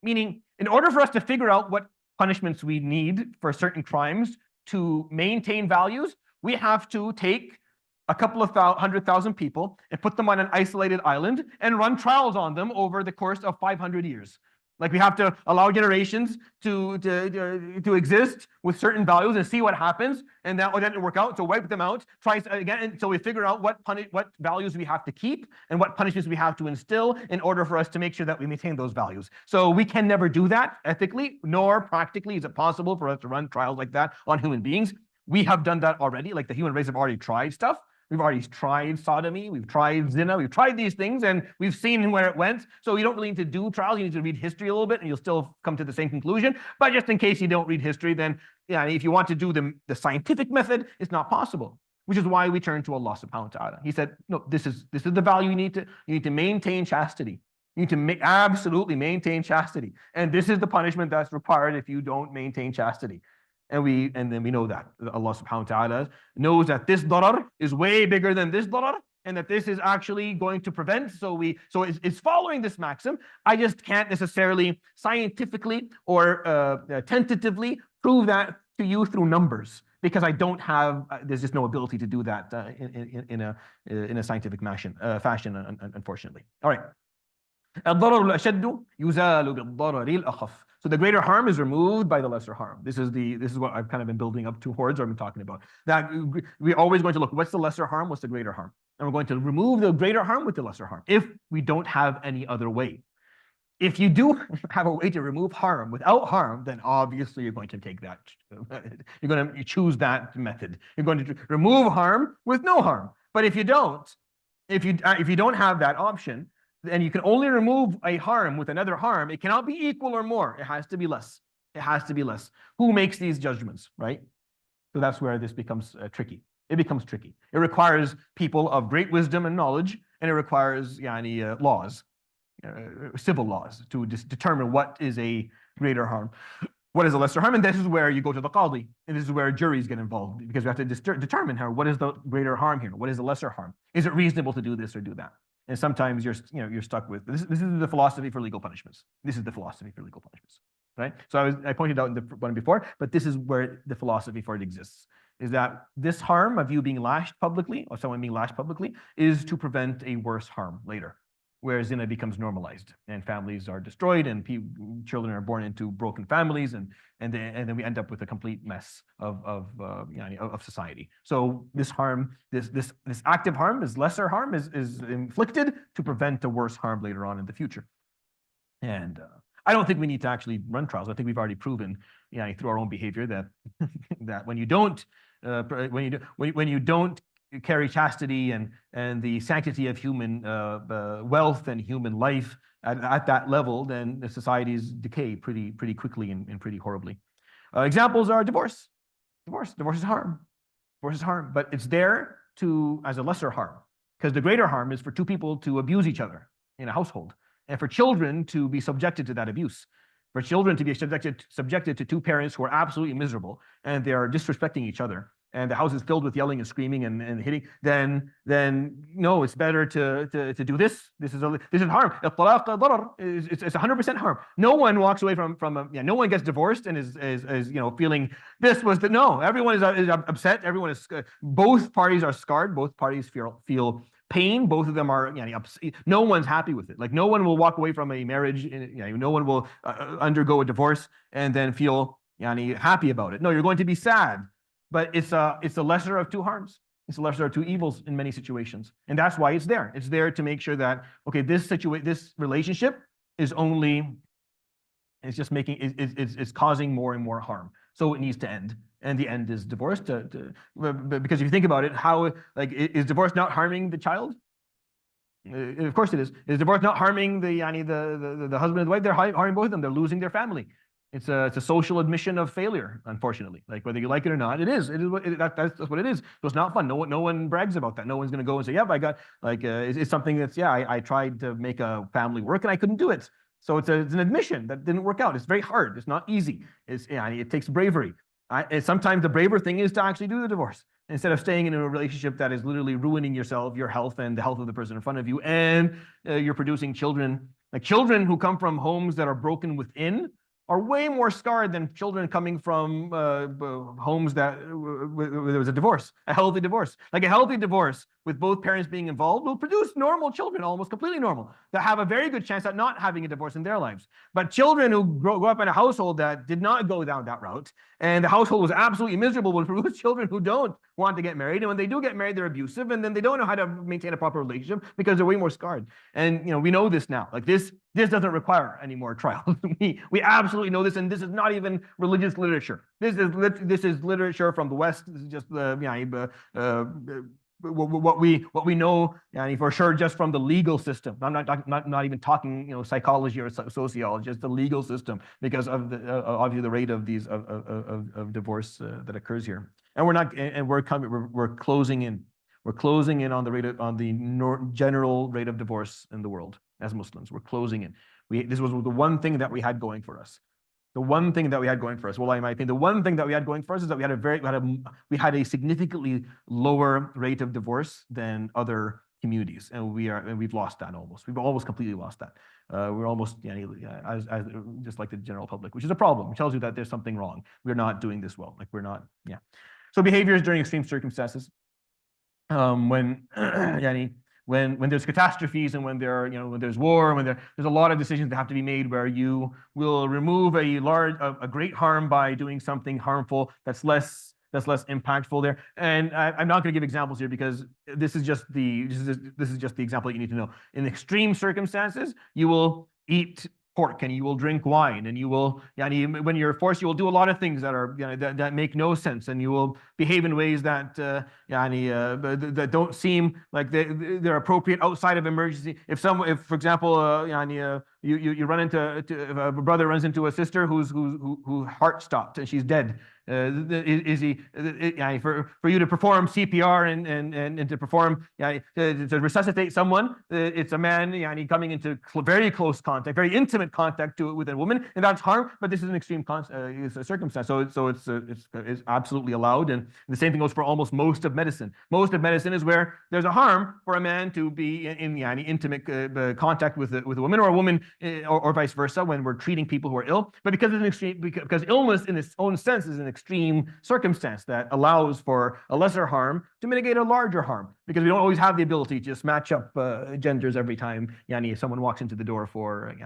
Meaning, in order for us to figure out what punishments we need for certain crimes to maintain values, we have to take a couple of 100,000 people and put them on an isolated island and run trials on them over the course of 500 years. Like we have to allow generations to exist with certain values and see what happens, and that didn't work out, so wipe them out. Try again until we figure out what values we have to keep and what punishments we have to instill in order for us to make sure that we maintain those values. So we can never do that ethically, nor practically is it possible for us to run trials like that on human beings. We have done that already. Like the human race have already tried stuff. We've already tried sodomy, we've tried zina, we've tried these things, and we've seen where it went. So you don't really need to do trials. You need to read history a little bit, and you'll still come to the same conclusion. But just in case you don't read history, then if you want to do the scientific method, it's not possible. Which is why we turn to Allah subhanahu wa ta'ala. He said, no, this is the value you need to maintain chastity. You need to absolutely maintain chastity. And this is the punishment that's required if you don't maintain chastity. And then we know that Allah subhanahu wa ta'ala knows that this darar is way bigger than this darar, and that this is actually going to prevent. So it's following this maxim. I just can't necessarily scientifically or tentatively prove that to you through numbers, because I don't have. There's just no ability to do that in a scientific fashion, unfortunately. All right. الضرر الأشد يزال بالضرر الأخف. So the greater harm is removed by the lesser harm. This is what I've kind of been building up towards, or I've been talking about. That we're always going to look, what's the lesser harm, what's the greater harm? And we're going to remove the greater harm with the lesser harm, if we don't have any other way. If you do have a way to remove harm without harm, then obviously you're going to take that. You're going to choose that method. You're going to remove harm with no harm. But if you don't have that option, and you can only remove a harm with another harm, it cannot be equal or more. It has to be less. It has to be less. Who makes these judgments, right? So that's where this becomes tricky. It becomes tricky. It requires people of great wisdom and knowledge, and it requires laws, civil laws, to determine what is a greater harm, what is a lesser harm. And this is where you go to the qadi, and this is where juries get involved, because we have to determine what is the greater harm here, what is the lesser harm. Is it reasonable to do this or do that? And sometimes you're stuck with this. This is the philosophy for legal punishments. This is the philosophy for legal punishments, right? So I pointed out in the one before, but this is where the philosophy for it exists. Is that this harm of you being lashed publicly, or someone being lashed publicly, is to prevent a worse harm later, where zina becomes normalized and families are destroyed and children are born into broken families, and then we end up with a complete mess of society. So this harm, this active harm, this lesser harm is inflicted to prevent a worse harm later on in the future. And I don't think we need to actually run trials. I think we've already proven, through our own behavior that that when you don't carry chastity and the sanctity of human wealth and human life at that level, then the societies decay pretty quickly and pretty horribly. Examples are divorce. Divorce is harm. Divorce is harm, but it's there as a lesser harm, because the greater harm is for two people to abuse each other in a household, and for children to be subjected to that abuse. For children to be subjected to two parents who are absolutely miserable and they are disrespecting each other, and the house is filled with yelling and screaming and hitting, then no, it's better to do this. This is harm. Al-talaq darar. It's 100% harm. No one walks away from no one gets divorced and is feeling this was the no. Everyone is upset. Everyone is both parties are scarred. Both parties feel pain. Both of them are no one's happy with it. Like no one will walk away from a marriage. No one will undergo a divorce and then feel happy about it. No, you're going to be sad, but it's a lesser of two harms. It's a lesser of two evils in many situations, and that's why it's there. It's there to make sure that this relationship is it's causing more and more harm, so it needs to end. And the end is divorce. Because if you think about it, how is divorce not harming the child? Of course it is. Is divorce not harming the husband and the wife? They're harming both of them. They're losing their family. It's a social admission of failure, unfortunately. Like whether you like it or not, it is. That's what it is. So it's not fun. No one brags about that. No one's going to go and say, "Yeah, I got it's something that's I tried to make a family work and I couldn't do it." So it's an admission that didn't work out. It's very hard. It's not easy. It takes bravery. Sometimes the braver thing is to actually do the divorce instead of staying in a relationship that is literally ruining yourself, your health, and the health of the person in front of you, and you're producing children. Like children who come from homes that are broken within are way more scarred than children coming from homes that where there was a divorce, a healthy divorce. Like a healthy divorce with both parents being involved will produce normal children, almost completely normal, that have a very good chance at not having a divorce in their lives. But children who grow up in a household that did not go down that route, and the household was absolutely miserable, will produce children who don't want to get married. And when they do get married, they're abusive, and then they don't know how to maintain a proper relationship because they're way more scarred. And we know this now. Like this doesn't require any more trials. we absolutely know this, and this is not even religious literature. This is literature from the West. This is just what we know, for sure, just from the legal system. I'm not even talking psychology or sociology, just the legal system, because of obviously the rate of these of divorce that occurs here. And we're closing in. We're closing in on the general rate of divorce in the world as Muslims. We're closing in. This was the one thing that we had going for us. The one thing that we had going for us, well, in my opinion, the one thing that we had going for us is that we had a significantly lower rate of divorce than other communities, and we've lost that almost. We've almost completely lost that. We're almost as just like the general public, which is a problem. It tells you that there's something wrong. We're not doing this well. Like we're not. Yeah. So behaviors during extreme circumstances, when there's catastrophes and when there's war, when there's a lot of decisions that have to be made where you will remove a great harm by doing something harmful that's less impactful there. And I'm not going to give examples here because this is just the example that you need to know. In extreme circumstances, you will eat pork and you will drink wine and you will when you're forced, you will do a lot of things that make no sense, and you will behave in ways that that don't seem like they're appropriate outside of emergency. If for example you run into if a brother runs into a sister whose heart stopped and she's dead, for you to perform CPR and to perform to resuscitate someone, it's a man coming into very close contact, very intimate contact with a woman, and that's harm. But this is an extreme circumstance, so it's absolutely allowed. And the same thing goes for almost most of medicine. Most of medicine is where there's a harm for a man to be in intimate contact with a woman, or a woman or vice versa, when we're treating people who are ill. But because illness in its own sense is an extreme circumstance that allows for a lesser harm to mitigate a larger harm, because we don't always have the ability to just match up genders every time someone walks into the door for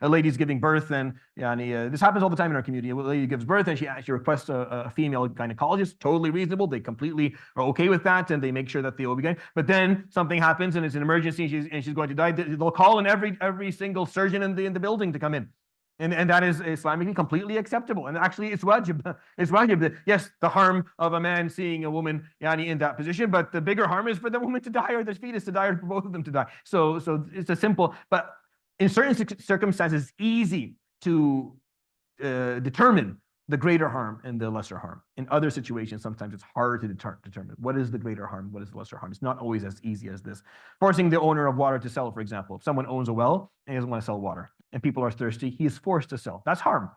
a lady's giving birth, and this happens all the time in our community. A lady gives birth and she requests a female gynecologist. Totally reasonable. They completely are okay with that, and they make sure that the OB-GYN. But then something happens and it's an emergency and she's going to die. They'll call in every single surgeon in the building to come in. And that is Islamically completely acceptable. And actually it's wajib. It's wajib. Yes, the harm of a man seeing a woman in that position, but the bigger harm is for the woman to die, or the fetus to die, or for both of them to die. So it's a simple, but in certain circumstances, it's easy to determine the greater harm and the lesser harm. In other situations, sometimes it's hard to determine what is the greater harm, what is the lesser harm. It's not always as easy as this. Forcing the owner of water to sell, for example. If someone owns a well and he doesn't want to sell water, and people are thirsty, he is forced to sell. That's harm.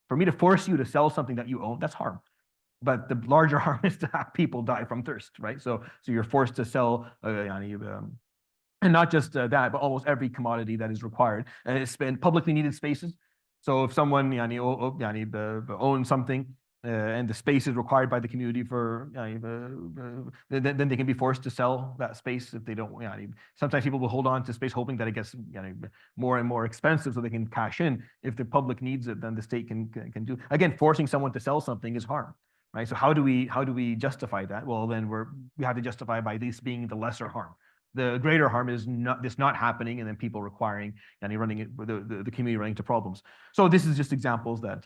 For me to force you to sell something that you own, that's harm. But the larger harm is to have people die from thirst, right? So you're forced to sell, and not just that, but almost every commodity that is required, and it's in publicly needed spaces. So if someone owns something, and the space is required by the community for, then they can be forced to sell that space if they don't. Sometimes people will hold on to space hoping that it gets more and more expensive so they can cash in. If the public needs it, then the state can do. Again, forcing someone to sell something is harm, right? So how do we justify that? Well, then we have to justify by this being the lesser harm. The greater harm is not happening, and then people requiring running it, the community running into problems. So this is just examples that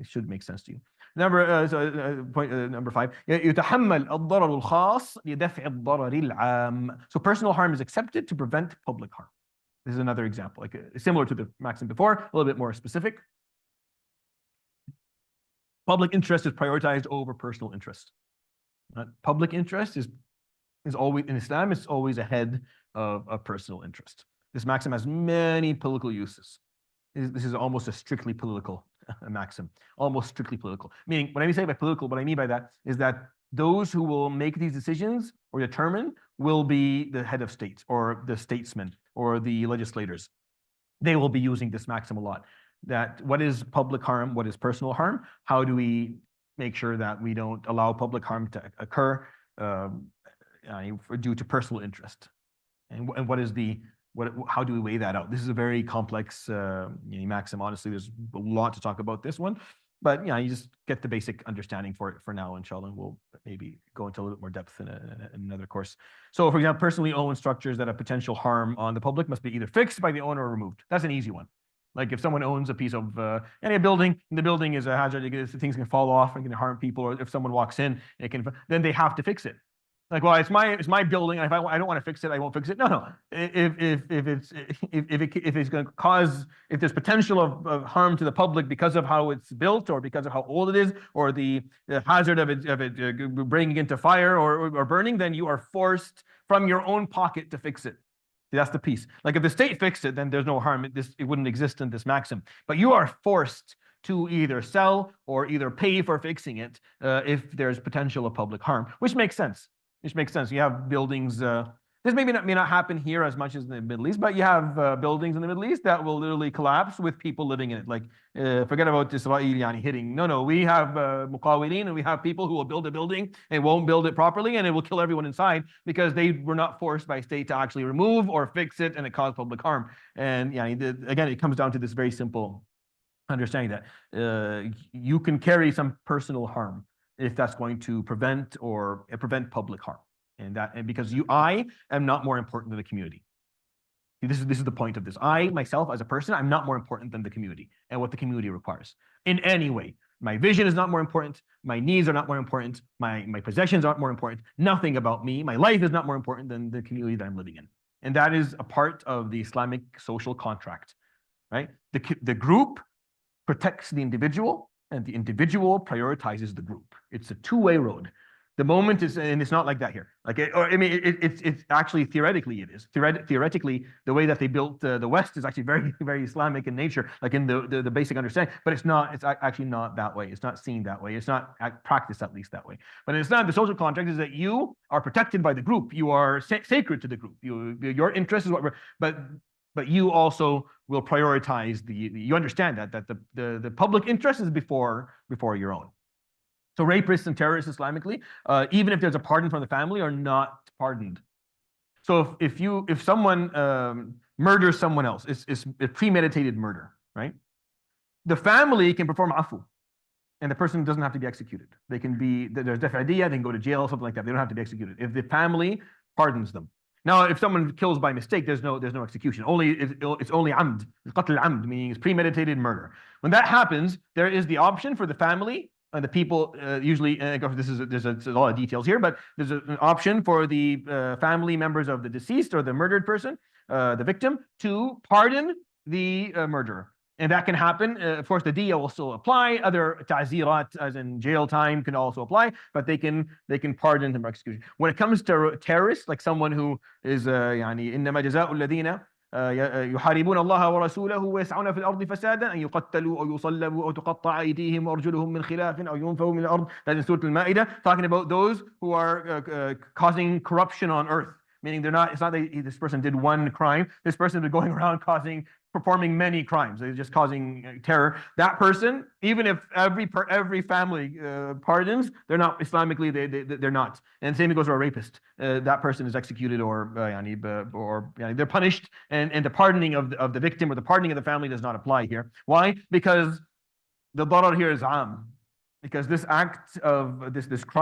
should make sense to you. Point number 5. يتحمل الضرر الخاص لدفع الضرر العام. So personal harm is accepted to prevent public harm. This is another example, like similar to the maxim before, a little bit more specific. Public interest is prioritized over personal interest. Public interest is always, in Islam, it's always ahead of personal interest. This maxim has many political uses. This is almost a strictly political maxim, almost strictly political. Meaning, when I say by political, what I mean by that is that those who will make these decisions or determine will be the head of state or the statesmen or the legislators. They will be using this maxim a lot. That what is public harm, what is personal harm? How do we make sure that we don't allow public harm to occur due to personal interest? And how do we weigh that out? This is a very complex maxim. Honestly, there's a lot to talk about this one, but you just get the basic understanding for it for now, inshallah. We'll maybe go into a little bit more depth in another course. So, for example, personally owned structures that have potential harm on the public must be either fixed by the owner or removed. That's an easy one. Like if someone owns a piece of any building, and the building is a hazard, things can fall off and can harm people, or if someone walks in, then they have to fix it. Like, well, it's my building. If I don't want to fix it, I won't fix it. No. If it's going to cause, if there's potential of harm to the public because of how it's built or because of how old it is, or the hazard of it bringing into fire or burning, then you are forced from your own pocket to fix it. That's the piece. Like if the state fixed it, then there's no harm. It wouldn't exist in this maxim. But you are forced to either sell or either pay for fixing it if there's potential of public harm, which makes sense. You have buildings. This may not happen here as much as in the Middle East, but you have buildings in the Middle East that will literally collapse with people living in it. Like, forget about Israel hitting. No, we have muqawilin, and we have people who will build a building and won't build it properly, and it will kill everyone inside because they were not forced by state to actually remove or fix it, and it caused public harm. And again, it comes down to this very simple understanding that you can carry some personal harm if that's going to prevent public harm. And because I am not more important than the community. This is the point of this. I, myself, as a person, I'm not more important than the community and what the community requires in any way. My vision is not more important. My needs are not more important. My possessions aren't more important. Nothing about me. My life is not more important than the community that I'm living in. And that is a part of the Islamic social contract, right? The group protects the individual, and the individual prioritizes the group. It's a two-way road. The moment is, and it's not like that here. It's actually theoretically it is. Theoretically, the way that they built the West is actually very, very Islamic in nature, like in the basic understanding. But it's not. It's actually not that way. It's not seen that way. It's not practiced at least that way. But in Islam, the social contract is that you are protected by the group. You are sacred to the group. Your interest is what we're. But you also will prioritize you understand that the public interest is before your own. So rapists and terrorists Islamically, even if there's a pardon from the family, are not pardoned. So if someone murders someone else, it's a premeditated murder, right? The family can perform afu, and the person doesn't have to be executed. There's defadiyah, they can go to jail, something like that. They don't have to be executed if the family pardons them. Now, if someone kills by mistake, there's no execution. It's only amd, qatl amd, meaning it's premeditated murder. When that happens, there is the option for the family and the people. Usually, there's a lot of details here, but there's an option for the family members of the deceased or the murdered person, the victim, to pardon the murderer. And that can happen. Of course, the diya will still apply. Other ta'zirat, as in jail time, can also apply, but they can pardon them or execution. When it comes to terrorists, like someone who is إنما جزاء الذين يحاربون الله ورسوله ويسعون في الأرض فسادا أن يقتلوا أو يصلبوا أو تقطع أيديهم وأرجلهم من خلاف أو ينفوا من الأرض. That is Surah Al-Ma'idah, talking about those who are causing corruption on earth. Meaning it's not that this person did one crime. This person is going around performing many crimes. They're just causing terror. That person, even if every family pardons, they're not Islamically. They're not. And same goes for a rapist. That person is executed or they're punished. And the pardoning of the victim or the pardoning of the family does not apply here. Why? Because the darar here is am. Because this act of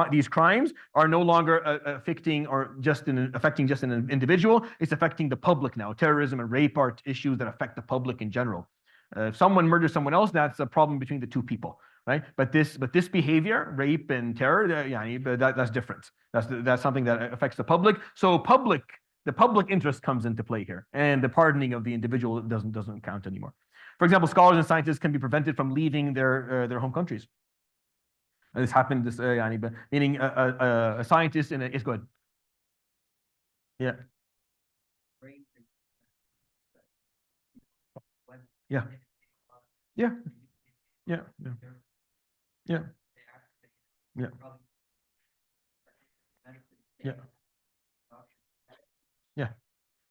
these crimes are no longer affecting just an individual. It's affecting the public now. Terrorism and rape are issues that affect the public in general. If someone murders someone else, that's a problem between the two people, right? But this behavior, rape and terror, that's different. That's something that affects the public. So the public interest comes into play here, and the pardoning of the individual doesn't count anymore. For example, scholars and scientists can be prevented from leaving their home countries. And this happened, meaning a scientist in it's good. Yeah. Yeah. Yeah. Yeah. Yeah. Yeah. Yeah. Yeah. Yeah.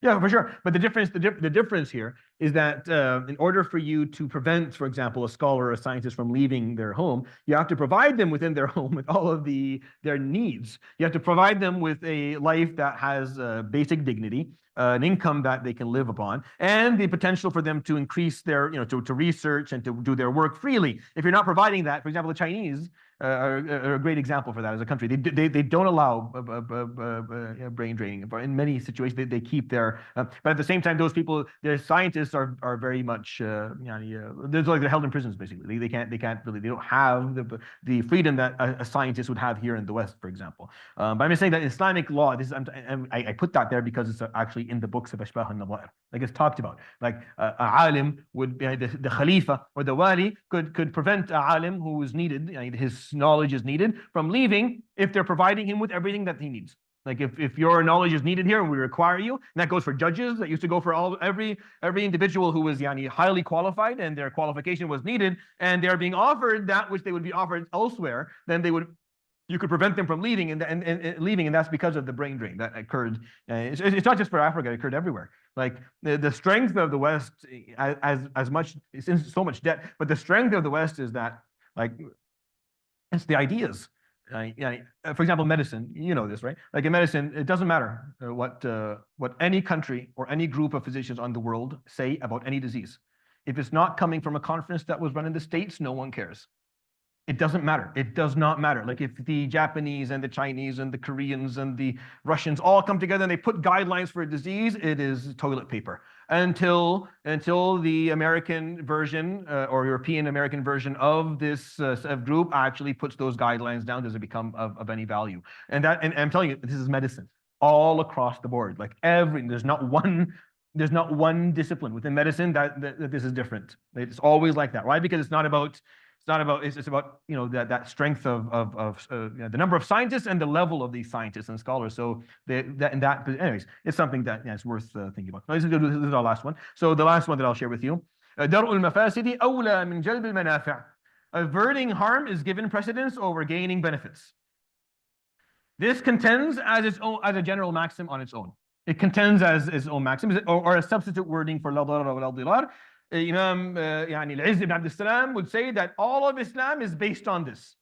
Yeah, for sure. But the difference here is that in order for you to prevent, for example, a scholar or a scientist from leaving their home, you have to provide them within their home with all of their needs. You have to provide them with a life that has basic dignity, an income that they can live upon, and the potential for them to increase their, to research and to do their work freely. If you're not providing that, for example, the Chinese are a great example for that as a country. They don't allow brain draining. In many situations, they keep their, but at the same time, those people, their scientists are very much, there's like they're held in prisons basically. They don't have the freedom that a scientist would have here in the West, for example. But I'm just saying that Islamic law, I put that there because it's actually in the books of Ashbah and Nawair. Like it's talked about. Like a alim would be the Khalifa or the Wali could prevent a alim who is needed, his knowledge is needed, from leaving if they're providing him with everything that he needs. Like if your knowledge is needed here and we require you, and that goes for judges, that used to go for every individual who was highly qualified and their qualification was needed, and they're being offered that which they would be offered elsewhere, then you could prevent them from leaving, and leaving, and that's because of the brain drain that occurred. It's not just for Africa; it occurred everywhere. Like the strength of the West, as much, it's in so much debt, but the strength of the West is that, like, it's the ideas. For example, medicine, you know this, right? Like in medicine, it doesn't matter what any country or any group of physicians on the world say about any disease. If it's not coming from a conference that was run in the States, no one cares. It doesn't matter. It does not matter. Like if the Japanese and the Chinese and the Koreans and the Russians all come together and they put guidelines for a disease, it is toilet paper. Until the American version or European American version of this group actually puts those guidelines down, does it become of any value? And I'm telling you, this is medicine all across the board. Like there's not one discipline within medicine that this is different. It's always like that. Why? Because it's about that strength of the number of scientists and the level of these scientists and scholars. So anyways, it's something that it's worth thinking about. This is our last one. So the last one that I'll share with you. درء المفاسد أولى من جلب المنافع. Averting harm is given precedence over gaining benefits. This contends as a general maxim on its own. It contends as its own maxim, or a substitute wording for لا ضرر ولا ضرار. Imam Al-Izz ibn Abd al-Salam would say that all of Islam is based on this.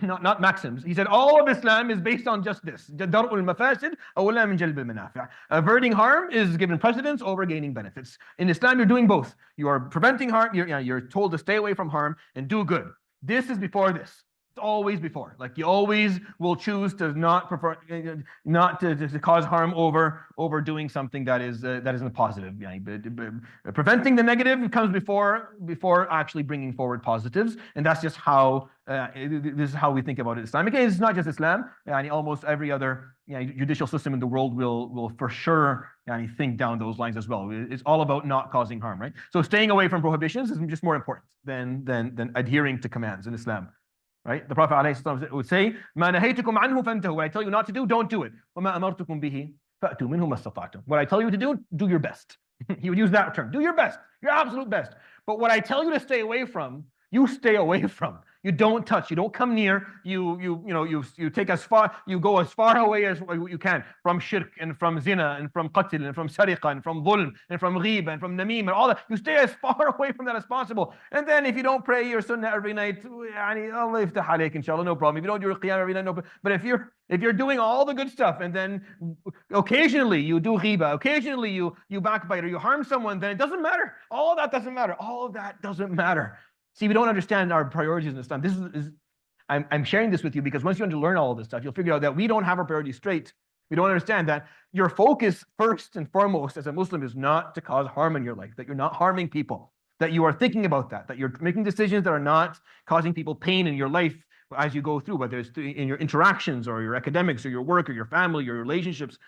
Not maxims. He said all of Islam is based on just this. درء المفاسد أولى من جلب المنافع. Averting harm is given precedence over gaining benefits. In Islam, you're doing both. You are preventing harm. You're told to stay away from harm and do good. This is before this. It's always before. Like you always will choose to not to cause harm over doing something that isn't positive. Preventing the negative comes before actually bringing forward positives, and that's just how this is how we think about it. Islamic. It's not just Islam. Almost every other judicial system in the world will for sure think down those lines as well. It's all about not causing harm, right? So staying away from prohibitions is just more important than adhering to commands in Islam. Right? The Prophet ﷺ would say, مَا نَهَيْتُكُمْ عَنْهُ فَانْتَهُوا. What I tell you not to do, don't do it. وَمَا أَمَرْتُكُمْ بِهِ فَأْتُوا مِنْهُ مَا اسْتَطَعْتُمْ. What I tell you to do your best. He would use that term. Do your best, your absolute best. But what I tell you to stay away from, you stay away from. You don't touch. You don't come near. You take as far. You go as far away as you can from shirk and from zina and from qatl and from sariqa and from dhulm and from ghiba and from namim and all that. You stay as far away from that as possible. And then if you don't pray your sunnah every night, Allah yaftah alayk, inshallah, no problem. If you don't do your qiyam every night, no problem. But if you're doing all the good stuff and then occasionally you do ghiba, occasionally you backbite or you harm someone, then it doesn't matter. All of that doesn't matter. All of that doesn't matter. See, we don't understand our priorities in Islam. This is I'm sharing this with you because once you learn all of this stuff, you'll figure out that we don't have our priorities straight. We don't understand that your focus first and foremost as a Muslim is not to cause harm in your life, that you're not harming people, that you are thinking about that you're making decisions that are not causing people pain in your life as you go through, whether it's in your interactions or your academics or your work or your family, your relationships.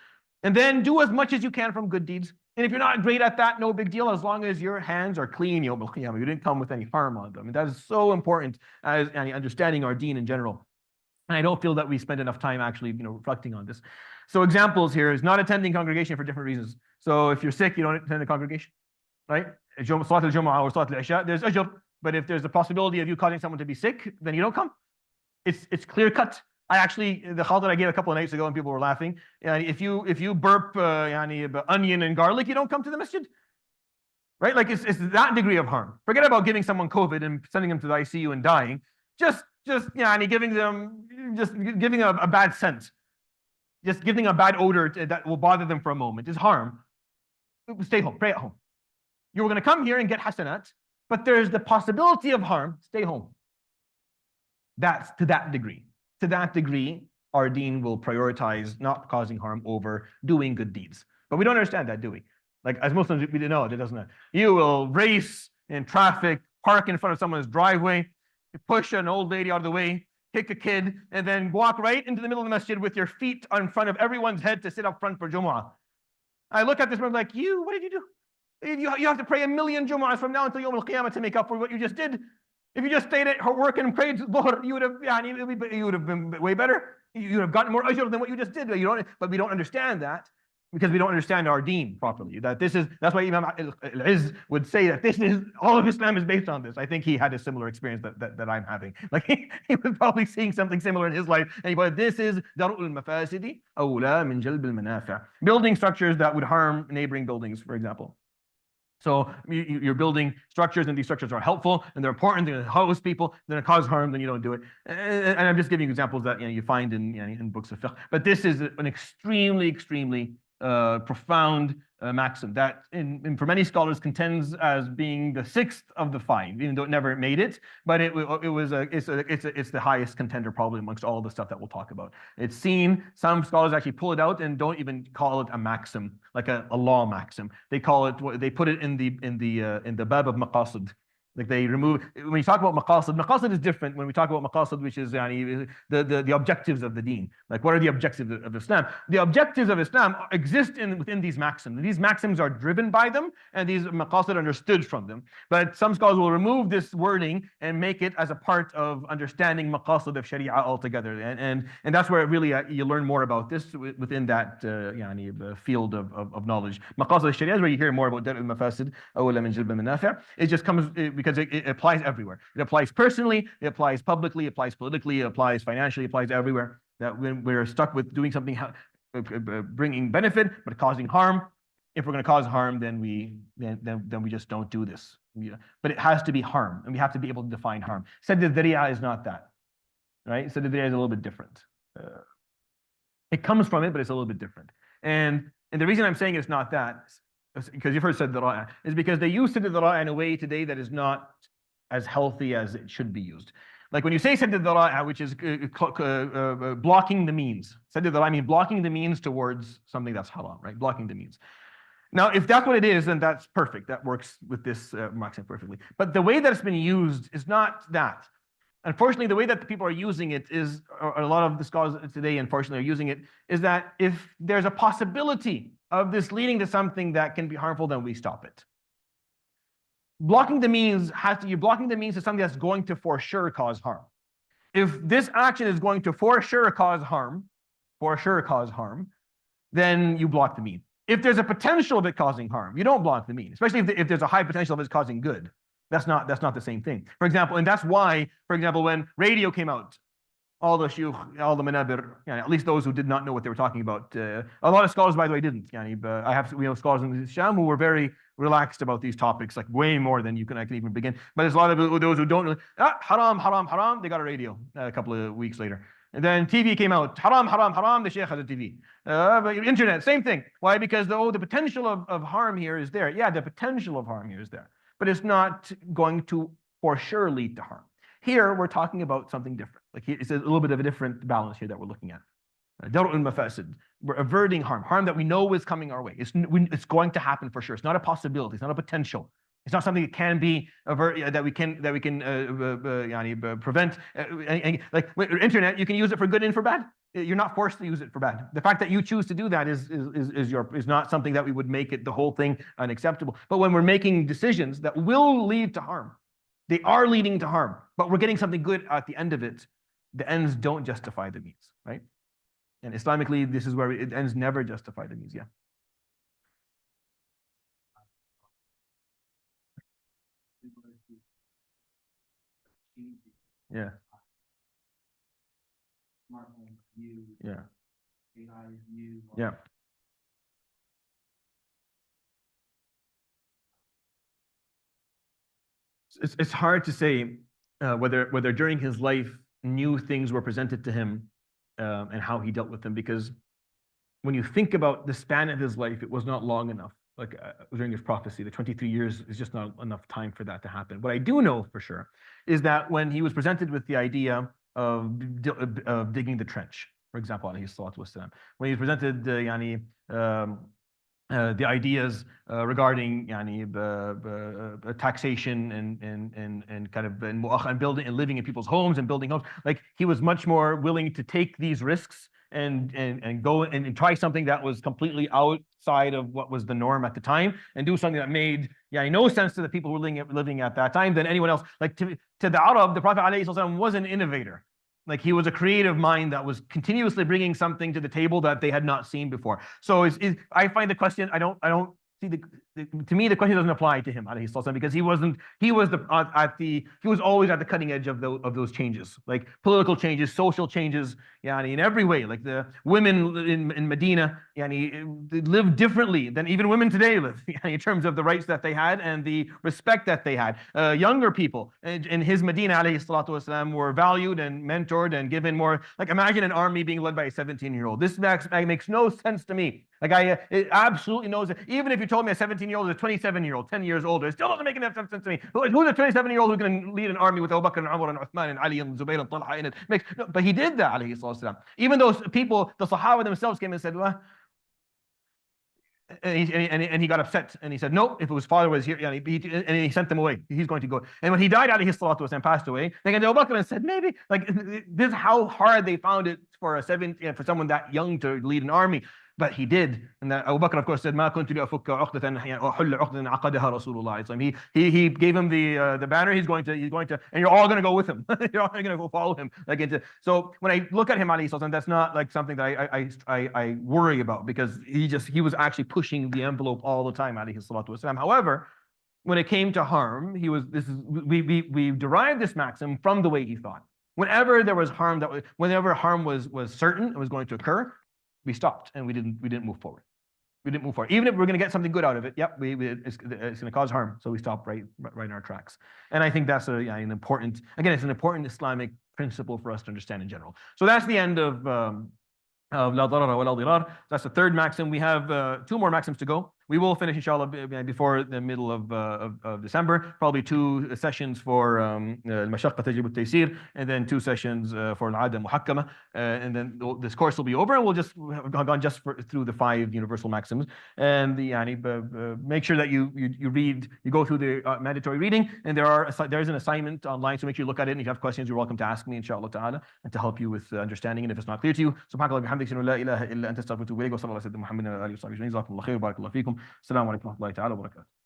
And then do as much as you can from good deeds. And if you're not great at that, no big deal, as long as your hands are clean, Yawm al-Qiyamah. You didn't come with any harm on them. And that is so important as understanding our deen in general. And I don't feel that we spend enough time actually, reflecting on this. So examples here is not attending congregation for different reasons. So if you're sick, you don't attend the congregation, right? Salat al-Jumu'ah or Salat al-Isha, there's ajr. But if there's a possibility of you causing someone to be sick, then you don't come. It's clear cut. I actually, the khal that I gave a couple of nights ago and people were laughing, if you burp onion and garlic, you don't come to the masjid. Right? Like it's that degree of harm. Forget about giving someone COVID and sending them to the ICU and dying. Just giving a bad scent. Just giving a bad odor that will bother them for a moment is harm. Stay home, pray at home. You're going to come here and get hasanat, but there's the possibility of harm, stay home. That's to that degree. To that degree, our deen will prioritize not causing harm over doing good deeds. But we don't understand that, do we? Like as Muslims, we know it doesn't. You will race in traffic, park in front of someone's driveway, push an old lady out of the way, kick a kid, and then walk right into the middle of the masjid with your feet in front of everyone's head to sit up front for Jumu'ah. I look at this man like, what did you do? You have to pray 1,000,000 Jumu'ahs from now until Yawm al-Qiyamah to make up for what you just did. If you just stayed at her work and prayed Dhuhr, you would have been way better. You would have gotten more ajr than what you just did. But we don't understand that because we don't understand our deen properly. That's why Imam al-Izz would say that all of Islam is based on this. I think he had a similar experience that I'm having. Like he was probably seeing something similar in his life. And he thought, this is dar'ul mafasidi awla min jalb al-manafi'. Building structures that would harm neighboring buildings, for example. So you're building structures, and these structures are helpful, and they're important, they're going to house people, they're going to cause harm, then you don't do it. And I'm just giving you examples that you find in books of fiqh. But this is an extremely, extremely profound maxim that for many scholars contends as being the sixth of the five, even though it never made it. But it's the highest contender probably amongst all the stuff that we'll talk about. It's seen, some scholars actually pull it out and don't even call it a maxim, like a law maxim. They put it in the bab of maqasid. Like they remove, when you talk about maqasid is different when we talk about maqasid, which is the objectives of the deen. Like what are the objectives of Islam? The objectives of Islam exist within these maxims. These maxims are driven by them, and these maqasid are understood from them. But some scholars will remove this wording and make it as a part of understanding maqasid of Sharia altogether. And that's where really you learn more about this within that field of knowledge. Maqasid al-Sharia is where you hear more about dar' al-mafasid, awla min jalb al-manafi'. It just comes because it applies everywhere. It applies personally, it applies publicly, it applies politically, it applies financially, it applies everywhere. That when we're stuck with doing something bringing benefit but causing harm, if we're going to cause harm, then we just don't do this. But it has to be harm, and we have to be able to define harm. Sadd al-Dhari'a is not that, right? Sadd al-Dhari'a is a little bit different. It comes from it, but it's a little bit different. And the reason I'm saying it's not that, because you've heard Sadd al-Dhari'a, is because they use Sadd al-Dhari'a in a way today that is not as healthy as it should be used. Like when you say Sadd al-Dhari'a, which is blocking the means. Sadd al-Dhari'a means blocking the means towards something that's haram, right? Blocking the means. Now, if that's what it is, then that's perfect. That works with this maxim perfectly. But the way that it's been used is not that. Unfortunately, the way that the people are using it is, or a lot of the scholars today, unfortunately, are using it, is that if there's a possibility of this leading to something that can be harmful, then we stop it. Blocking the means you're blocking the means to something that's going to for sure cause harm. If this action is going to for sure cause harm, then you block the mean. If there's a potential of it causing harm, you don't block the mean, especially if there's a high potential of it causing good. That's not the same thing. For example, and that's why, for example, when radio came out, all the shuyukh, all the manabir, at least those who did not know what they were talking about. A lot of scholars, by the way, didn't. I have scholars in Sham who were very relaxed about these topics, like way more than I can even begin. But there's a lot of those who don't know. Haram, haram, haram. They got a radio a couple of weeks later. And then TV came out. Haram, haram, haram. The sheikh has a TV. But internet, same thing. Why? Because the potential of harm here is there. Yeah, the potential of harm here is there. But it's not going to for sure lead to harm. Here, we're talking about something different. Like it's a little bit of a different balance here that we're looking at. Dar'ul mafasid. We're averting harm that we know is coming our way. It's going to happen for sure. It's not a possibility. It's not a potential. It's not something that can be that we can prevent. Like internet, you can use it for good and for bad. You're not forced to use it for bad. The fact that you choose to do that is not something that we would make it the whole thing unacceptable. But when we're making decisions that will lead to harm, they are leading to harm, but we're getting something good at the end of it. The ends don't justify the means, right? And Islamically, this is where it ends never justify the means. Yeah. Yeah. Yeah. Yeah. It's hard to say whether during his life new things were presented to him and how he dealt with them, because when you think about the span of his life, it was not long enough. Like during his prophecy, the 23 years is just not enough time for that to happen. What I do know for sure is that when he was presented with the idea of digging the trench, for example, alayhi salatu wasalam, when he was presented the ideas regarding taxation and kind of and building and living in people's homes and building homes, like he was much more willing to take these risks and go and try something that was completely outside of what was the norm at the time, and do something that made no sense to the people who were living at that time than anyone else. Like to the Arab, the Prophet ﷺ was an innovator. Like he was a creative mind that was continuously bringing something to the table that they had not seen before. So I find the question, I don't see to me the question doesn't apply to him alayhi salatu, because he was always at the cutting edge of those changes, like political changes, social changes, in every way. Like the women in Medina lived differently than even women today live in terms of the rights that they had and the respect that they had. Younger people in his Medina alayhi salatu wasalam were valued and mentored and given more. Like imagine an army being led by a 17-year-old. This makes no sense to me. Like it absolutely knows it. Even if you told me a 17-year-old is a 27-year-old, 10 years older, it still doesn't make enough sense to me. Who's a 27-year-old who can lead an army with Abu Bakr and Umar and Uthman and Ali and Zubayr and Talha in it? But he did that, alayhi salatu. Even those people, the Sahaba themselves came and said, well, and he got upset and he said, no, if his father was here, and he sent them away. He's going to go. And when he died, alayhi salatu wasalam, passed away, they came to Abu Bakr and said, maybe, like, this is how hard they found it for for someone that young to lead an army. But he did, and that Abu Bakr, of course, said, "Ma kuntu li'afukka 'uqdatan uhulla 'uqdatan 'aqadaha Rasulullah." He gave him the banner. He's going to, and you're all going to go with him. You're all going to go follow him. So when I look at him, alayhi salatu, that's not like something that I worry about, because he was actually pushing the envelope all the time, alayhi salatu wasalam. However, when it came to harm, we derived this maxim from the way he thought. Whenever there was harm whenever harm was certain it was going to occur, we stopped and we didn't move forward. We didn't move forward. Even if we're going to get something good out of it, it's going to cause harm. So we stopped right in our tracks. And I think that's an important Islamic principle for us to understand in general. So that's the end of La darara wa la dirar. That's the third maxim. We have 2 more maxims to go. We will finish, inshallah, before the middle of December. Probably 2 sessions for Mashaqqa Tajrib al-Taysir, and then 2 sessions for Al-Ada Muhakkama. And then this course will be over, and we'll just have gone through the 5 universal maxims. And make sure that you go through the mandatory reading. And there is an assignment online, so make sure you look at it. And if you have questions, you're welcome to ask me, inshallah ta'ala, and to help you with understanding. And if it's not clear to you, subhanakallah bihamdik, la ilaha illa anta astaghfiruka wa atubu ilayk, wa sallallahu ala sayyidina Muhammadin wa alihi wa sahbihi ajma'in. Jazakumullahu khair, barakallahu feekum. Assalamu alaikum wa rahmatullahi ta'ala wa barakatuh.